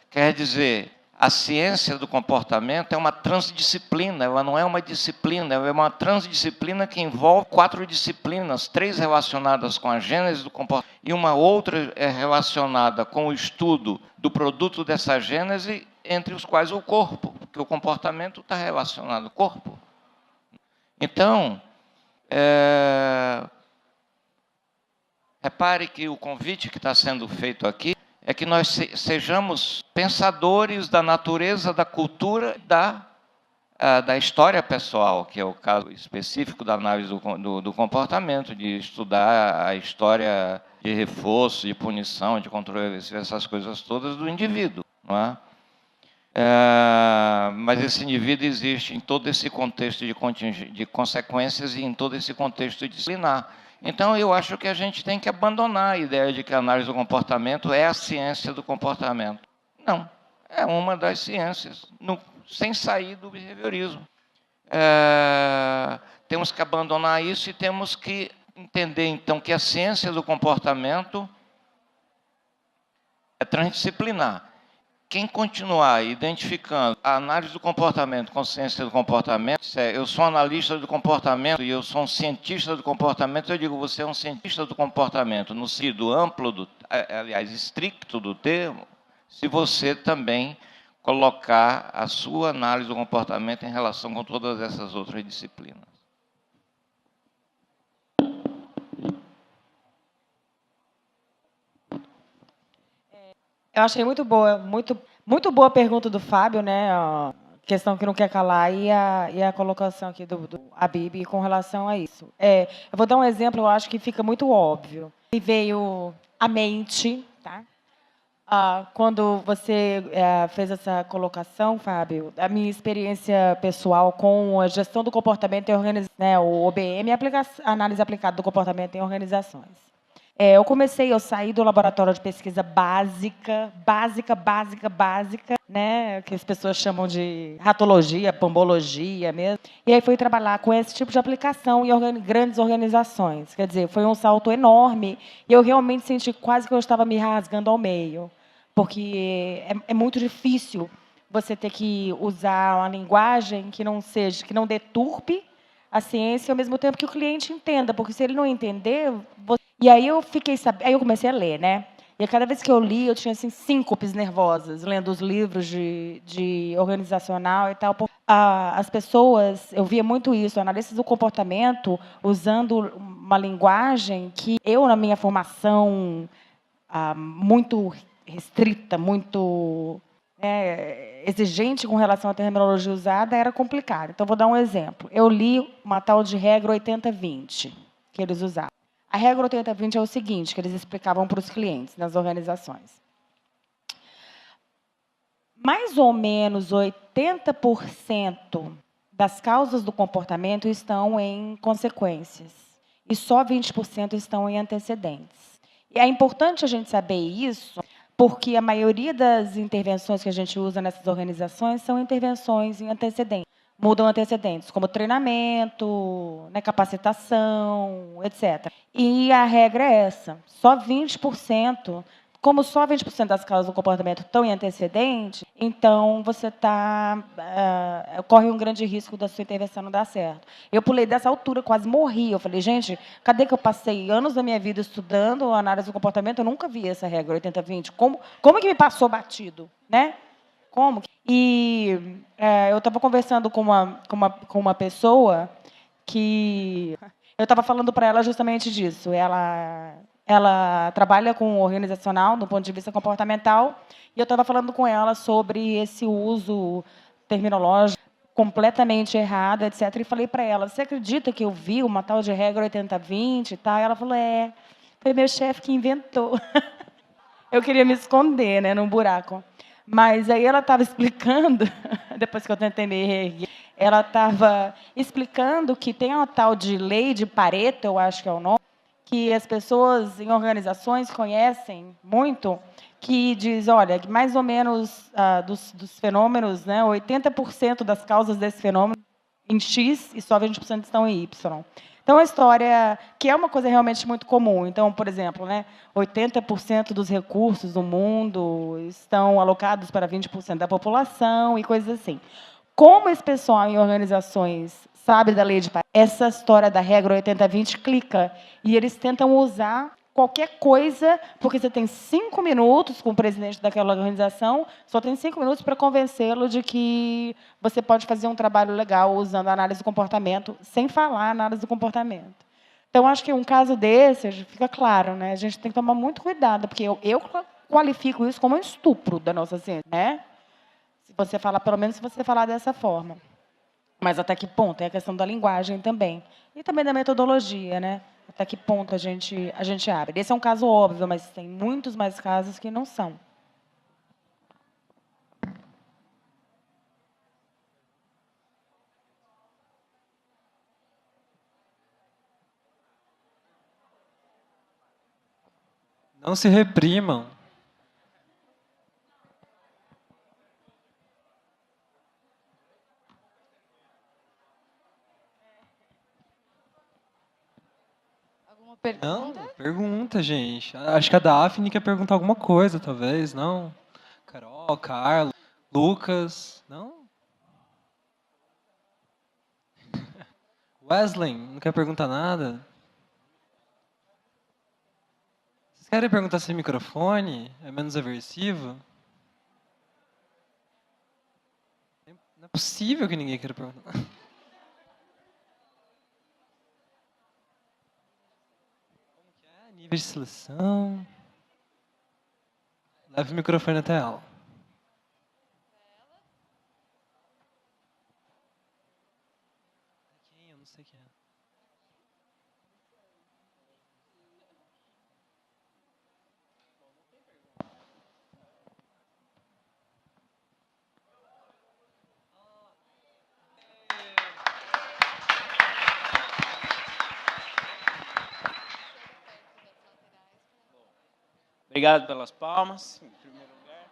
Quer dizer, a ciência do comportamento é uma transdisciplina, ela não é uma disciplina, ela é uma transdisciplina que envolve 4 disciplinas, 3 relacionadas com a gênese do comportamento e uma outra relacionada com o estudo do produto dessa gênese, entre os quais o corpo, porque o comportamento está relacionado ao corpo. Então, repare que o convite que está sendo feito aqui é que nós sejamos pensadores da natureza, da cultura, da história pessoal, que é o caso específico da análise do comportamento, de estudar a história de reforço, de punição, de controle, essas coisas todas do indivíduo, não é? Mas esse indivíduo existe em todo esse contexto de consequências e em todo esse contexto disciplinar. Então, eu acho que a gente tem que abandonar a ideia de que a análise do comportamento é a ciência do comportamento. Não, é uma das ciências, sem sair do behaviorismo. Temos que abandonar isso e temos que entender, então, que a ciência do comportamento é transdisciplinar. Quem continuar identificando a análise do comportamento com ciência do comportamento, eu sou analista do comportamento e eu sou um cientista do comportamento, eu digo, você é um cientista do comportamento, no sentido amplo, aliás, estricto do termo, se você também colocar a sua análise do comportamento em relação com todas essas outras disciplinas. Eu achei muito boa a pergunta do Fábio, né? A questão que não quer calar e a colocação aqui do Habib com relação a isso. Eu vou dar um exemplo, eu acho que fica muito óbvio. Me veio à mente, tá? Quando você fez essa colocação, Fábio, a minha experiência pessoal com a gestão do comportamento em organizações, né, o OBM, a análise aplicada do comportamento em organizações. Eu saí do laboratório de pesquisa básica, né, que as pessoas chamam de ratologia, pombologia mesmo, e aí fui trabalhar com esse tipo de aplicação em grandes organizações. Quer dizer, foi um salto enorme, e eu realmente senti quase que eu estava me rasgando ao meio, porque é muito difícil você ter que usar uma linguagem que não deturpe a ciência, ao mesmo tempo que o cliente entenda, porque se ele não entender... E aí eu comecei a ler, né? E a cada vez que eu li, eu tinha assim, síncopes nervosas, lendo os livros de organizacional e tal. As pessoas, eu via muito isso, analistas do comportamento, usando uma linguagem que eu, na minha formação muito restrita, muito exigente com relação à terminologia usada, era complicado. Então, vou dar um exemplo. Eu li uma tal de regra 80-20, que eles usavam. A regra 80-20 é o seguinte, que eles explicavam para os clientes nas organizações. Mais ou menos 80% das causas do comportamento estão em consequências e só 20% estão em antecedentes. E é importante a gente saber isso, porque a maioria das intervenções que a gente usa nessas organizações são intervenções em antecedentes. Mudam antecedentes, como treinamento, né, capacitação, etc. E a regra é essa, só 20%, como só 20% das causas do comportamento estão em antecedente, então você corre um grande risco da sua intervenção não dar certo. Eu pulei dessa altura, quase morri. Eu falei, gente, cadê que eu passei anos da minha vida estudando análise do comportamento? Eu nunca vi essa regra 80-20. Como que me passou batido, né? Como? E eu estava conversando com uma pessoa que eu estava falando para ela justamente disso. Ela trabalha com organizacional do ponto de vista comportamental, e eu estava falando com ela sobre esse uso terminológico completamente errado, etc. E falei para ela: você acredita que eu vi uma tal de regra 80-20 e tal? E ela falou: foi meu chefe que inventou. Eu queria me esconder, né, num buraco. Mas aí ela estava explicando, depois que eu tentei me reerguer, ela estava explicando que tem uma tal de lei de Pareto, eu acho que é o nome, que as pessoas em organizações conhecem muito, que diz, olha, que mais ou menos dos fenômenos, né, 80% das causas desse fenômeno em X e só 20% estão em Y. Então, a história, que é uma coisa realmente muito comum. Então, por exemplo, né, 80% dos recursos do mundo estão alocados para 20% da população e coisas assim. Como esse pessoal em organizações sabe da lei de Pareto, essa história da regra 80-20 clica, e eles tentam usar qualquer coisa, porque você tem 5 minutos com o presidente daquela organização, só tem 5 minutos para convencê-lo de que você pode fazer um trabalho legal usando a análise do comportamento, sem falar análise do comportamento. Então, acho que um caso desse, fica claro, né? A gente tem que tomar muito cuidado, porque eu qualifico isso como um estupro da nossa ciência, né? Se você falar, pelo menos se você falar dessa forma. Mas até que ponto? É a questão da linguagem também. E também da metodologia, né? Até que ponto a gente abre. Esse é um caso óbvio, mas tem muitos mais casos que não são. Não se reprimam. Não, pergunta, gente. Acho que a Daphne quer perguntar alguma coisa, talvez, não? Carol, Carlos, Lucas, não? Wesley, não quer perguntar nada? Vocês querem perguntar sem microfone? É menos aversivo? Não é possível que ninguém queira perguntar. Nível de seleção. Leve o microfone até ela. Quem? Eu não sei quem é. Obrigado pelas palmas, em primeiro lugar.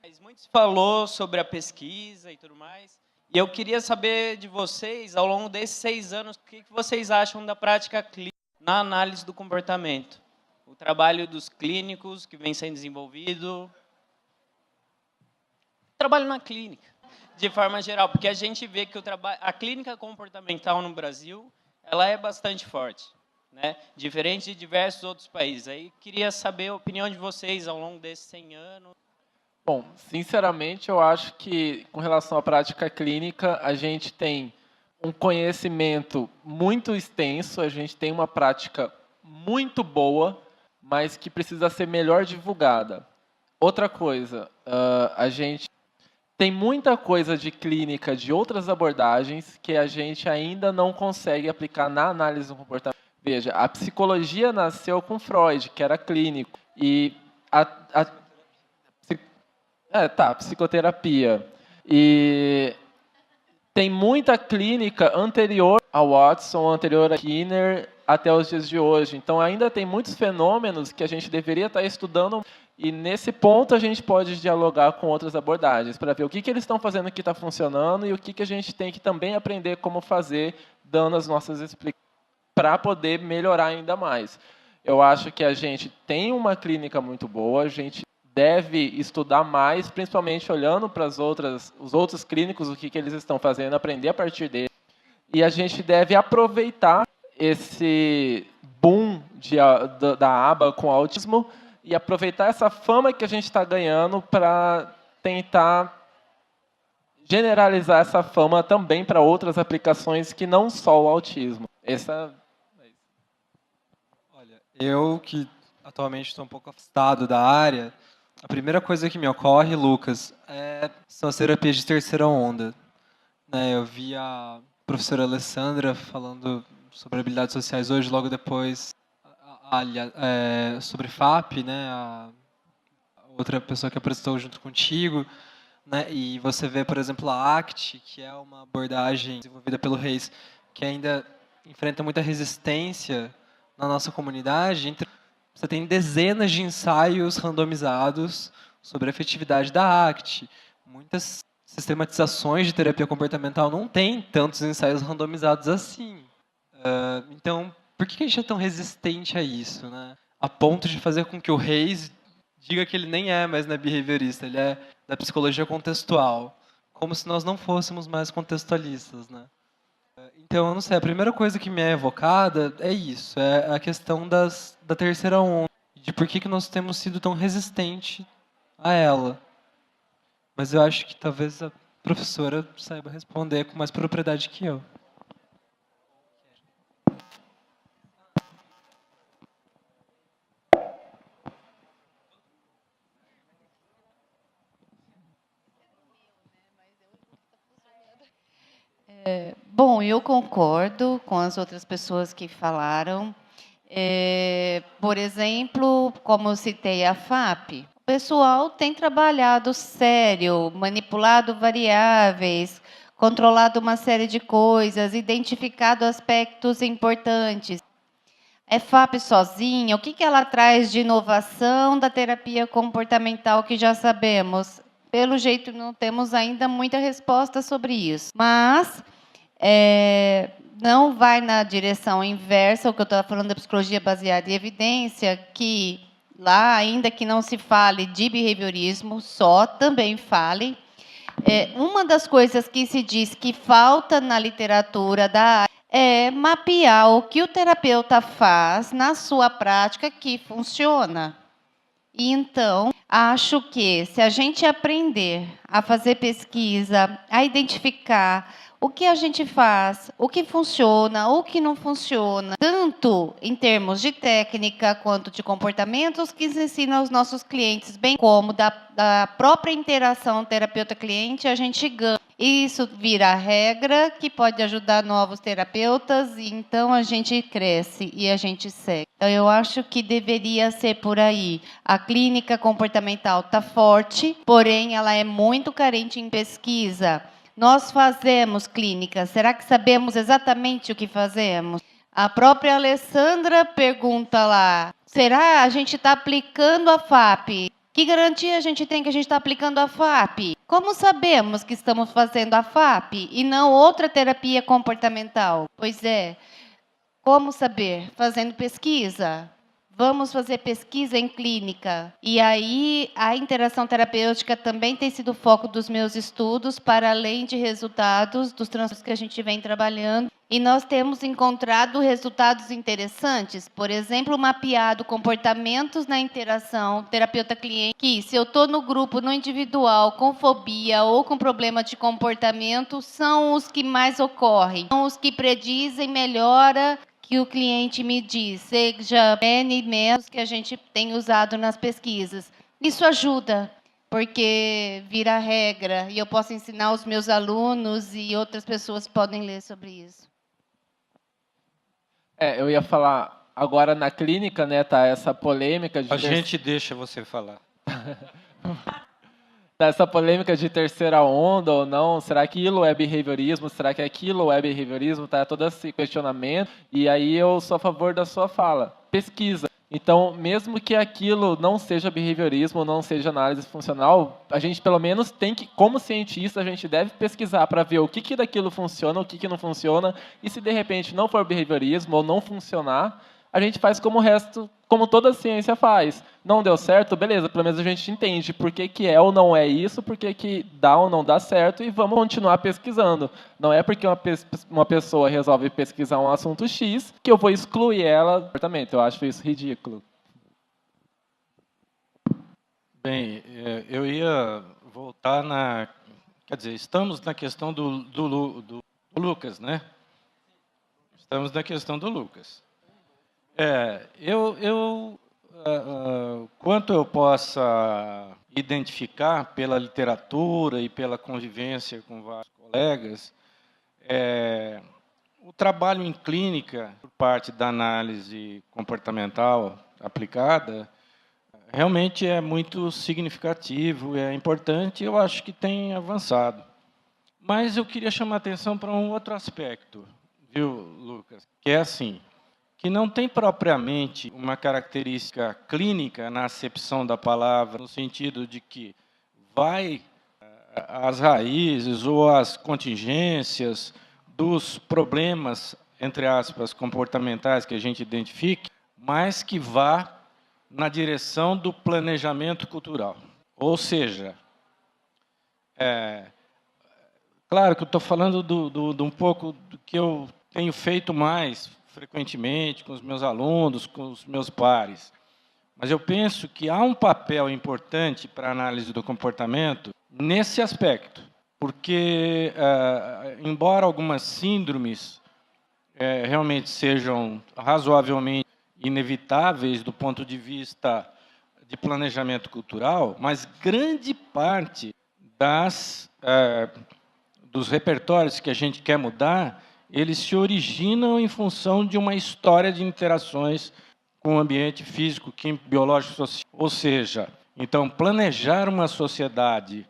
Mas muito se falou sobre a pesquisa e tudo mais. E eu queria saber de vocês, ao longo desses 6 anos, o que vocês acham da prática clínica na análise do comportamento? O trabalho dos clínicos que vem sendo desenvolvido. Trabalho na clínica, de forma geral, porque a gente vê que a clínica comportamental no Brasil, ela é bastante forte, né? Diferente de diversos outros países. Aí queria saber a opinião de vocês ao longo desses 100 anos. Bom, sinceramente, eu acho que, com relação à prática clínica, a gente tem um conhecimento muito extenso, a gente tem uma prática muito boa, mas que precisa ser melhor divulgada. Outra coisa, a gente tem muita coisa de clínica, de outras abordagens, que a gente ainda não consegue aplicar na análise do comportamento. Veja, a psicologia nasceu com Freud, que era clínico, e psicoterapia. E tem muita clínica anterior ao Watson, anterior a Skinner, até os dias de hoje. Então, ainda tem muitos fenômenos que a gente deveria estar estudando, e nesse ponto a gente pode dialogar com outras abordagens, para ver o que eles estão fazendo que está funcionando e o que a gente tem que também aprender como fazer, dando as nossas explicações, para poder melhorar ainda mais. Eu acho que a gente tem uma clínica muito boa, a gente deve estudar mais, principalmente olhando para os outros clínicos, o que eles estão fazendo, aprender a partir deles. E a gente deve aproveitar esse boom da aba com autismo e aproveitar essa fama que a gente está ganhando para tentar generalizar essa fama também para outras aplicações que não só o autismo. Olha, eu que atualmente estou um pouco afastado da área, a primeira coisa que me ocorre, Lucas, são as terapias de terceira onda. Né, eu vi a professora Alessandra falando sobre habilidades sociais hoje, logo depois sobre FAP, né, a outra pessoa que apresentou junto contigo, né, e você vê, por exemplo, a ACT, que é uma abordagem desenvolvida pelo Reis, que ainda enfrenta muita resistência na nossa comunidade. Você tem dezenas de ensaios randomizados sobre a efetividade da ACT. Muitas sistematizações de terapia comportamental não têm tantos ensaios randomizados assim. Então, por que a gente é tão resistente a isso, né? A ponto de fazer com que o Reis diga que ele nem é mais behaviorista, ele é da psicologia contextual, como se nós não fôssemos mais contextualistas, né? Então, eu não sei, a primeira coisa que me é evocada é isso, é a questão da terceira onda, de por que nós temos sido tão resistentes a ela. Mas eu acho que talvez a professora saiba responder com mais propriedade que eu. Bom, eu concordo com as outras pessoas que falaram. Por exemplo, como eu citei a FAP, o pessoal tem trabalhado sério, manipulado variáveis, controlado uma série de coisas, identificado aspectos importantes. É FAP sozinha? O que ela traz de inovação da terapia comportamental que já sabemos? Pelo jeito, não temos ainda muita resposta sobre isso. Mas não vai na direção inversa, o que eu estava falando da psicologia baseada em evidência, que lá, ainda que não se fale de behaviorismo, só também fale. Uma das coisas que se diz que falta na literatura da área é mapear o que o terapeuta faz na sua prática que funciona. E então, acho que se a gente aprender a fazer pesquisa, a identificar o que a gente faz, o que funciona, o que não funciona, tanto em termos de técnica quanto de comportamentos que se ensina aos nossos clientes, bem como da própria interação terapeuta-cliente, a gente ganha. Isso vira regra, que pode ajudar novos terapeutas, e então a gente cresce e a gente segue. Então, eu acho que deveria ser por aí. A clínica comportamental está forte, porém, ela é muito carente em pesquisa. Nós fazemos clínica, será que sabemos exatamente o que fazemos? A própria Alessandra pergunta lá, será a gente está aplicando a FAP? Que garantia a gente tem que a gente está aplicando a FAP? Como sabemos que estamos fazendo a FAP e não outra terapia comportamental? Pois é, como saber? Fazendo pesquisa. Vamos fazer pesquisa em clínica. E aí, a interação terapêutica também tem sido o foco dos meus estudos, para além de resultados dos transtornos que a gente vem trabalhando. E nós temos encontrado resultados interessantes. Por exemplo, mapeado comportamentos na interação terapeuta-cliente, que se eu estou no grupo, no individual, com fobia ou com problema de comportamento, são os que mais ocorrem. São os que predizem melhora que o cliente me diz, seja N menos que a gente tem usado nas pesquisas. Isso ajuda, porque vira regra, e eu posso ensinar os meus alunos e outras pessoas podem ler sobre isso. Eu ia falar, agora na clínica, né, tá essa polêmica de... A gente deixa você falar. Essa polêmica de terceira onda ou não, será que aquilo é behaviorismo, será que aquilo é behaviorismo, tá todo esse questionamento, e aí eu sou a favor da sua fala, pesquisa. Então, mesmo que aquilo não seja behaviorismo, não seja análise funcional, a gente pelo menos tem que, como cientista, a gente deve pesquisar para ver o que daquilo funciona, o que não funciona, e se de repente não for behaviorismo ou não funcionar, a gente faz como o resto, como toda a ciência faz. Não deu certo? Beleza, pelo menos a gente entende por que é ou não é isso, por que dá ou não dá certo, e vamos continuar pesquisando. Não é porque uma pessoa resolve pesquisar um assunto X que eu vou excluir ela do comportamento. Eu acho isso ridículo. Bem, eu ia voltar na quer dizer, estamos na questão do Lucas, né? Estamos na questão do Lucas. Quanto eu possa identificar pela literatura e pela convivência com vários colegas, o trabalho em clínica, por parte da análise comportamental aplicada, realmente é muito significativo, é importante, eu acho que tem avançado. Mas eu queria chamar a atenção para um outro aspecto, viu, Lucas? Que é assim, que não tem propriamente uma característica clínica na acepção da palavra, no sentido de que vai às raízes ou às contingências dos problemas, entre aspas, comportamentais que a gente identifique, mas que vá na direção do planejamento cultural. Ou seja, claro que eu estou falando de um pouco do que eu tenho feito mais frequentemente com os meus alunos, com os meus pares. Mas eu penso que há um papel importante para a análise do comportamento nesse aspecto, porque, embora algumas síndromes realmente sejam razoavelmente inevitáveis do ponto de vista de planejamento cultural, mas grande parte dos repertórios que a gente quer mudar, eles se originam em função de uma história de interações com o ambiente físico, químico, biológico, social. Ou seja, então, planejar uma sociedade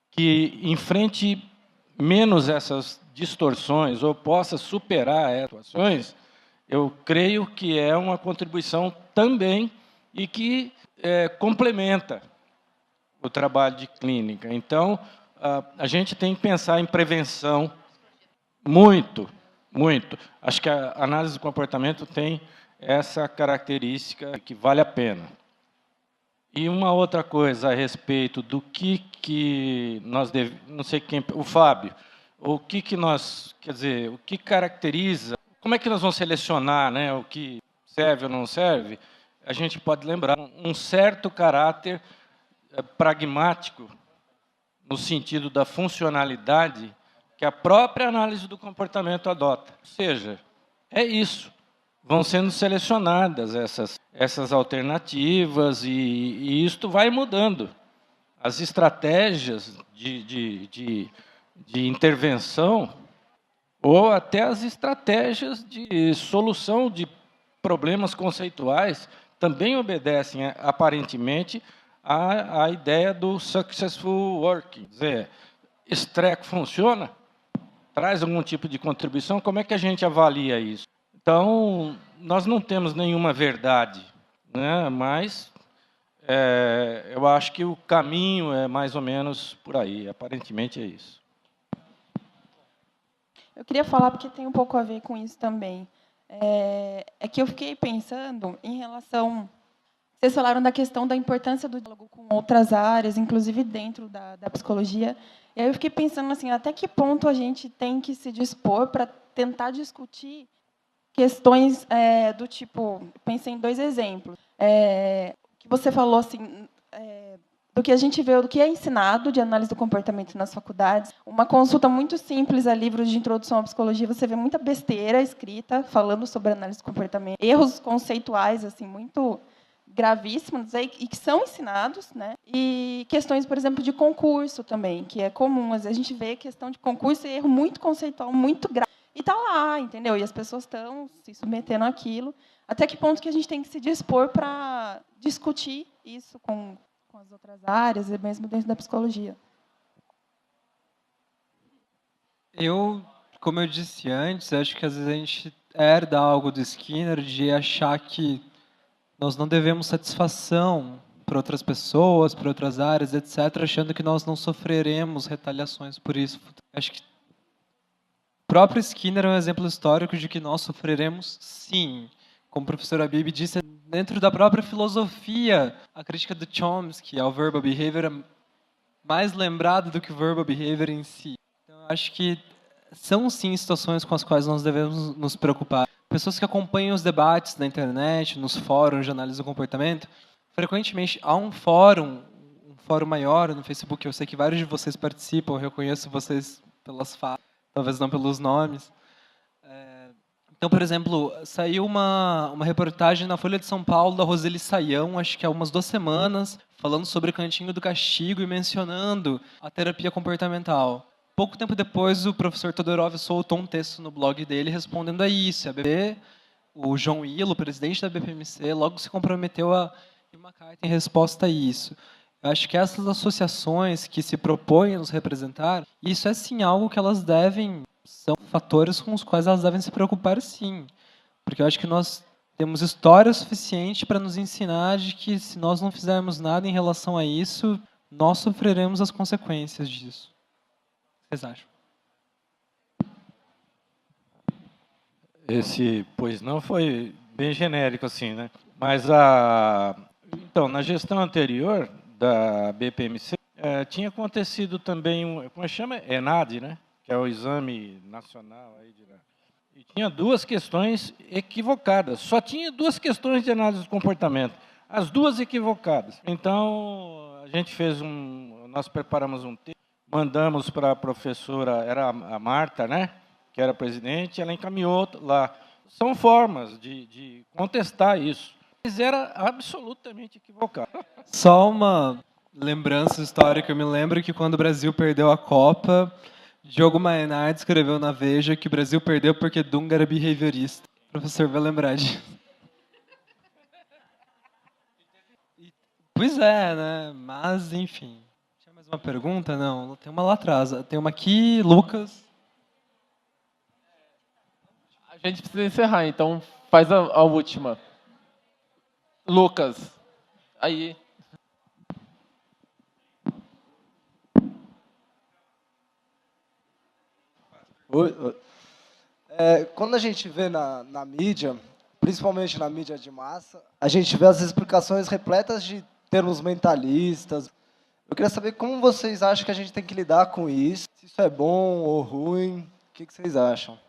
que enfrente menos essas distorções ou possa superar essas situações, eu creio que é uma contribuição também e que complementa o trabalho de clínica. Então, a gente tem que pensar em prevenção muito, muito. Acho que a análise do comportamento tem essa característica que vale a pena. E uma outra coisa a respeito do que nós devemos, não sei quem, o Fábio, o que nós, quer dizer, o que caracteriza, como é que nós vamos selecionar, né, o que serve ou não serve? A gente pode lembrar um certo caráter pragmático, no sentido da funcionalidade, que a própria análise do comportamento adota. Ou seja, é isso. Vão sendo selecionadas essas alternativas e isto vai mudando. As estratégias de intervenção ou até as estratégias de solução de problemas conceituais também obedecem, aparentemente, à ideia do successful working. Quer dizer, esse treco funciona? Traz algum tipo de contribuição? Como é que a gente avalia isso? Então, nós não temos nenhuma verdade, né? Mas eu acho que o caminho é mais ou menos por aí, aparentemente é isso. Eu queria falar, porque tem um pouco a ver com isso também. É que eu fiquei pensando em relação... Vocês falaram da questão da importância do diálogo com outras áreas, inclusive dentro da psicologia. E aí eu fiquei pensando assim, até que ponto a gente tem que se dispor para tentar discutir questões do tipo... Pensei em 2 exemplos. Que você falou assim, do que a gente vê, do que é ensinado de análise do comportamento nas faculdades. Uma consulta muito simples a livros de introdução à psicologia, você vê muita besteira escrita falando sobre análise do comportamento. Erros conceituais assim muito gravíssimos e que são ensinados, né? E questões, por exemplo, de concurso também, que é comum. Às vezes a gente vê questão de concurso e erro muito conceitual, muito grave. E está lá, entendeu? E as pessoas estão se submetendo àquilo. Até que ponto que a gente tem que se dispor para discutir isso com as outras áreas, e mesmo dentro da psicologia? Como eu disse antes, acho que às vezes a gente herda algo do Skinner de achar que nós não devemos satisfação para outras pessoas, para outras áreas, etc., achando que nós não sofreremos retaliações por isso. Acho que o próprio Skinner é um exemplo histórico de que nós sofreremos, sim. Como o professor Habib disse, dentro da própria filosofia, a crítica do Chomsky ao verbal behavior é mais lembrada do que o verbal behavior em si. Então, acho que são, sim, situações com as quais nós devemos nos preocupar. Pessoas que acompanham os debates na internet, nos fóruns de análise do comportamento, frequentemente há um fórum fórum maior no Facebook, eu sei que vários de vocês participam, eu reconheço vocês pelas falas, talvez não pelos nomes. Então, por exemplo, saiu uma reportagem na Folha de São Paulo da Roseli Saião, acho que há umas 2 semanas, falando sobre o Cantinho do Castigo e mencionando a terapia comportamental. Pouco tempo depois, o professor Todorov soltou um texto no blog dele respondendo a isso. A BP, o João Ilo, o presidente da BPMC, logo se comprometeu a ir uma carta em resposta a isso. Eu acho que essas associações que se propõem a nos representar, isso é sim algo que elas devem, são fatores com os quais elas devem se preocupar sim. Porque eu acho que nós temos história suficiente para nos ensinar de que se nós não fizermos nada em relação a isso, nós sofreremos as consequências disso. O que vocês acham? Esse pois não foi bem genérico assim, né? Mas então, na gestão anterior da BPMC, tinha acontecido também como chama? ENAD, né? Que é o Exame Nacional aí e tinha 2 questões equivocadas. Só tinha 2 questões de análise do comportamento, as 2 equivocadas. Então, a gente nós preparamos um texto, mandamos para a professora, era a Marta, né? Que era presidente, ela encaminhou lá. São formas de contestar isso. Mas era absolutamente equivocado. Só uma lembrança histórica. Eu me lembro que quando o Brasil perdeu a Copa, Diogo Maynard escreveu na Veja que o Brasil perdeu porque Dunga era behaviorista. O professor vai lembrar disso. Pois é, né? Mas, enfim. Tinha mais uma pergunta? Não, tem uma lá atrás. Tem uma aqui, Lucas. A gente precisa encerrar, então faz a última. Lucas, aí. Quando a gente vê na mídia, principalmente na mídia de massa, a gente vê as explicações repletas de termos mentalistas. Eu queria saber como vocês acham que a gente tem que lidar com isso, se isso é bom ou ruim, o que vocês acham?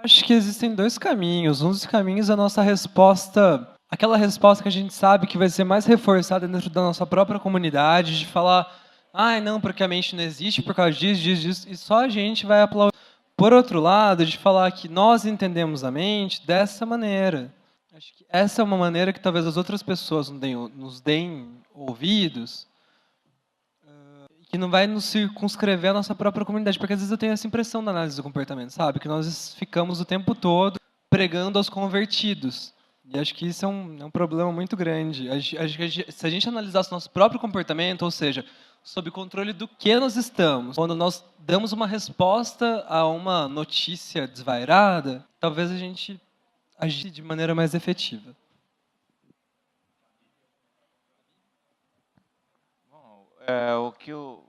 Acho que existem 2 caminhos. Um dos caminhos é a nossa resposta, aquela resposta que a gente sabe que vai ser mais reforçada dentro da nossa própria comunidade, de falar, não, porque a mente não existe por causa disso, e só a gente vai aplaudir. Por outro lado, de falar que nós entendemos a mente dessa maneira. Acho que essa é uma maneira que talvez as outras pessoas nos deem ouvidos, que não vai nos circunscrever a nossa própria comunidade, porque às vezes eu tenho essa impressão da análise do comportamento, sabe? Que nós ficamos o tempo todo pregando aos convertidos. E acho que isso é um problema muito grande. Acho que se a gente analisasse nosso próprio comportamento, ou seja, sob controle do que nós estamos, quando nós damos uma resposta a uma notícia desvairada, talvez a gente agisse de maneira mais efetiva. O que eu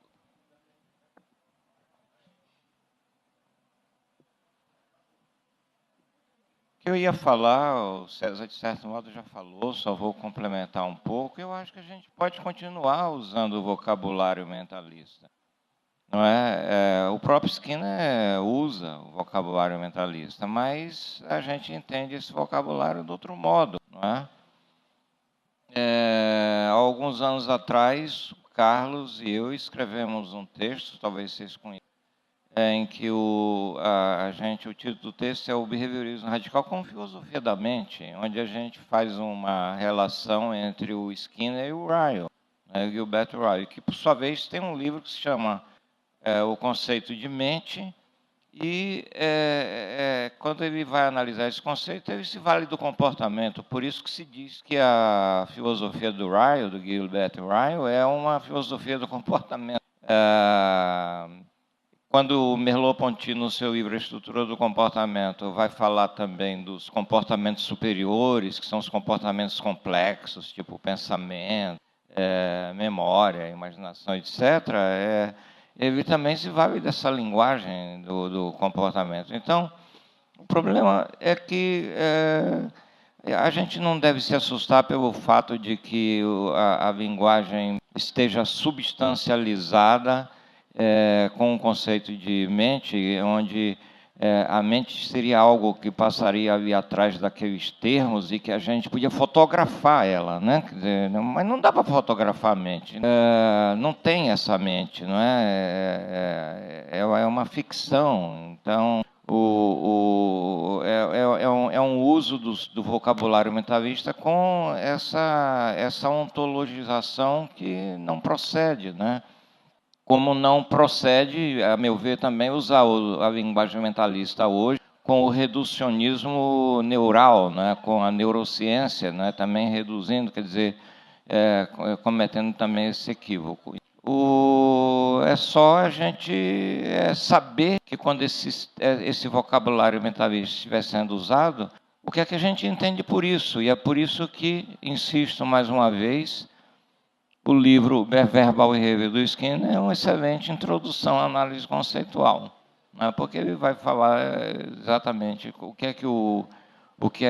ia falar, o César, de certo modo, já falou, só vou complementar um pouco. Eu acho que a gente pode continuar usando o vocabulário mentalista. Não é? O próprio Skinner usa o vocabulário mentalista, mas a gente entende esse vocabulário de outro modo. Não é? Há alguns anos atrás, Carlos e eu escrevemos um texto, talvez vocês conheçam, em que o título do texto é o Behaviorismo Radical como Filosofia da Mente, onde a gente faz uma relação entre o Skinner e o Ryle, né, Gilbert Ryle, que, por sua vez, tem um livro que se chama O Conceito de Mente, e quando ele vai analisar esse conceito, ele se vale do comportamento. Por isso que se diz que a filosofia do Ryle, do Gilbert Ryle, é uma filosofia do comportamento. Quando o Merleau-Ponty, no seu livro A Estrutura do Comportamento, vai falar também dos comportamentos superiores, que são os comportamentos complexos, tipo pensamento, memória, imaginação, etc., ele também se vale dessa linguagem do comportamento. Então, o problema é que a gente não deve se assustar pelo fato de que a linguagem esteja substancializada com o conceito de mente, onde A mente seria algo que passaria ali atrás daqueles termos e que a gente podia fotografar ela, né? Quer dizer, mas não dá para fotografar a mente. Não tem essa mente, não é? É uma ficção. Então, é um uso do vocabulário mentalista com essa ontologização que não procede, né? Como não procede, a meu ver, também usar a linguagem mentalista hoje com o reducionismo neural, né, com a neurociência, né, também reduzindo, quer dizer, cometendo também esse equívoco. É só a gente saber que quando esse vocabulário mentalista estiver sendo usado, o que é que a gente entende por isso? E é por isso que, insisto mais uma vez, o livro Verbal Behavior do Skinner é uma excelente introdução à análise conceitual, né? Porque ele vai falar exatamente o que é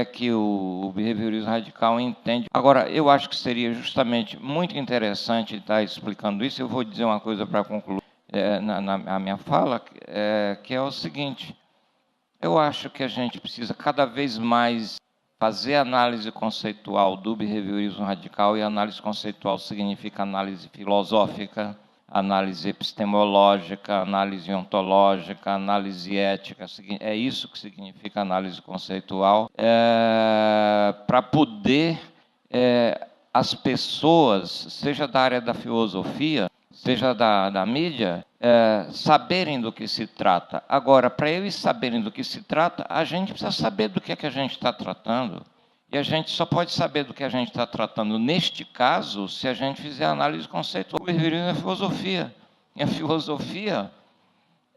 que o behaviorismo radical entende. Agora, eu acho que seria justamente muito interessante estar explicando isso. Eu vou dizer uma coisa para concluir na minha fala, que é o seguinte: eu acho que a gente precisa cada vez mais fazer análise conceitual do behaviorismo radical, e análise conceitual significa análise filosófica, análise epistemológica, análise ontológica, análise ética. É isso que significa análise conceitual, para poder as pessoas, seja da área da filosofia, seja da mídia, saberem do que se trata. Agora, para eles saberem do que se trata, a gente precisa saber do que é que a gente está tratando. E a gente só pode saber do que a gente está tratando, neste caso, se a gente fizer análise conceitual. O behaviorismo é filosofia. E a filosofia,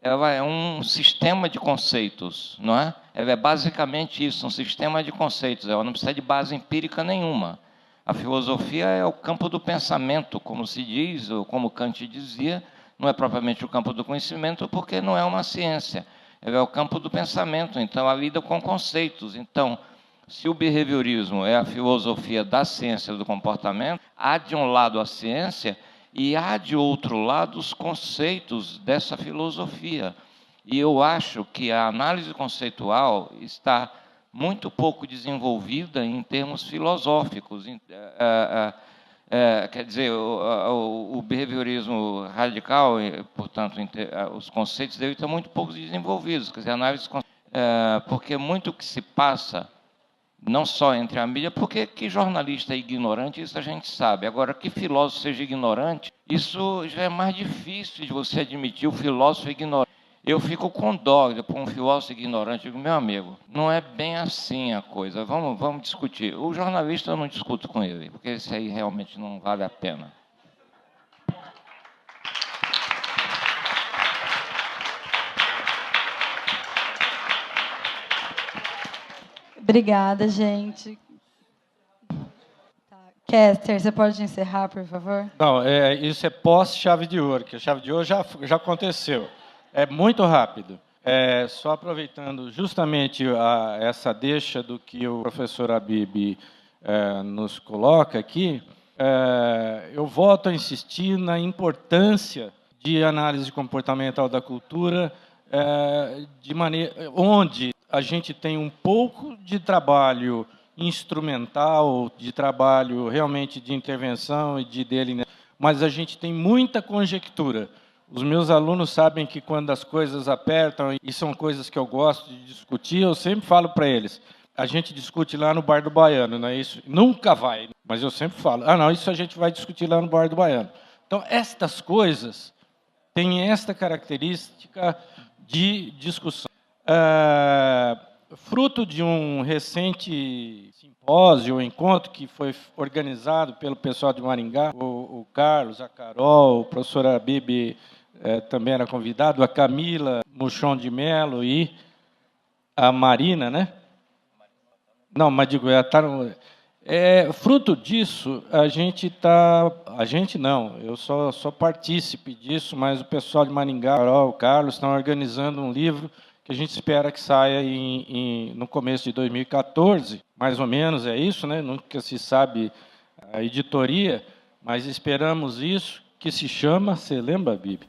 ela é um sistema de conceitos, não é? Ela é basicamente isso, um sistema de conceitos. Ela não precisa de base empírica nenhuma. A filosofia é o campo do pensamento, como se diz, ou como Kant dizia, não é propriamente o campo do conhecimento, porque não é uma ciência. Ela é o campo do pensamento, então ela lida com conceitos. Então, se o behaviorismo é a filosofia da ciência do comportamento, há de um lado a ciência e há de outro lado os conceitos dessa filosofia. E eu acho que a análise conceitual está muito pouco desenvolvida em termos filosóficos. Quer dizer, o behaviorismo radical, portanto, os conceitos dele estão muito pouco desenvolvidos. Quer dizer, porque muito que se passa, não só entre a mídia, porque que jornalista é ignorante, isso a gente sabe. Agora, que filósofo seja ignorante, isso já é mais difícil de você admitir o filósofo ignorante. Eu fico com dó por um filósofo ignorante. Digo, meu amigo, não é bem assim a coisa. Vamos discutir. O jornalista eu não discuto com ele, porque isso aí realmente não vale a pena. Obrigada, gente. Kester, você pode encerrar, por favor? Não, isso é pós-chave de ouro, que a chave de ouro já aconteceu. É muito rápido. Só aproveitando justamente essa deixa do que o professor Habib nos coloca aqui, eu volto a insistir na importância de análise comportamental da cultura, de maneira onde a gente tem um pouco de trabalho instrumental, de trabalho realmente de intervenção e de delineação, mas a gente tem muita conjectura. Os meus alunos sabem que quando as coisas apertam, e são coisas que eu gosto de discutir, eu sempre falo para eles, a gente discute lá no Bar do Baiano, não é isso? Nunca vai, mas eu sempre falo, não, isso a gente vai discutir lá no Bar do Baiano. Então, estas coisas têm esta característica de discussão. Fruto de um recente simpósio, ou encontro que foi organizado pelo pessoal de Maringá, o Carlos, a Carol, o professor Habib também era convidado, a Camila Muchon de Mello e a Marina, né? Não, mas digo, fruto disso, eu sou partícipe disso, mas o pessoal de Maringá, a Carol, o Carlos, estão organizando um livro que a gente espera que saia no começo de 2014, mais ou menos é isso, né? Nunca se sabe a editoria, mas esperamos isso, que se chama, você lembra, Bibi?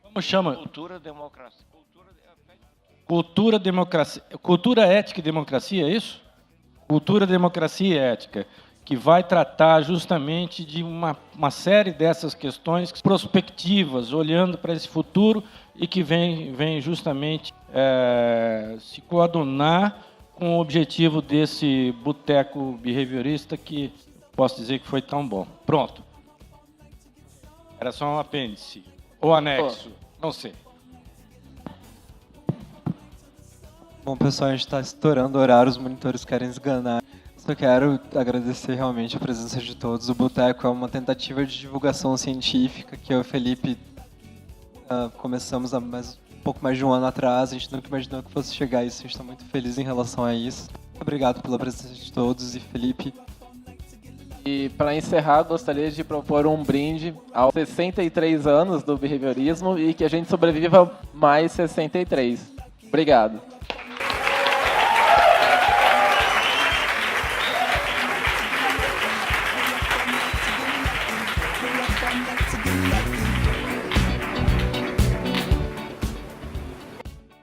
Como chama? Cultura, democracia. Cultura, ética e democracia, é isso? Cultura, democracia e ética, que vai tratar justamente de uma série dessas questões prospectivas, olhando para esse futuro e que vem justamente se coadunar com o objetivo desse boteco behaviorista que posso dizer que foi tão bom. Pronto. Era só um apêndice. Ou anexo, não sei. Bom, pessoal, a gente está estourando o horário, os monitores querem esganar. Só quero agradecer realmente a presença de todos. O Boteco é uma tentativa de divulgação científica que eu e o Felipe começamos há um pouco mais de um ano atrás. A gente nunca imaginou que fosse chegar a isso. A gente está muito feliz em relação a isso. Obrigado pela presença de todos e Felipe. E para encerrar, gostaria de propor um brinde aos 63 anos do behaviorismo e que a gente sobreviva mais 63. Obrigado. Together.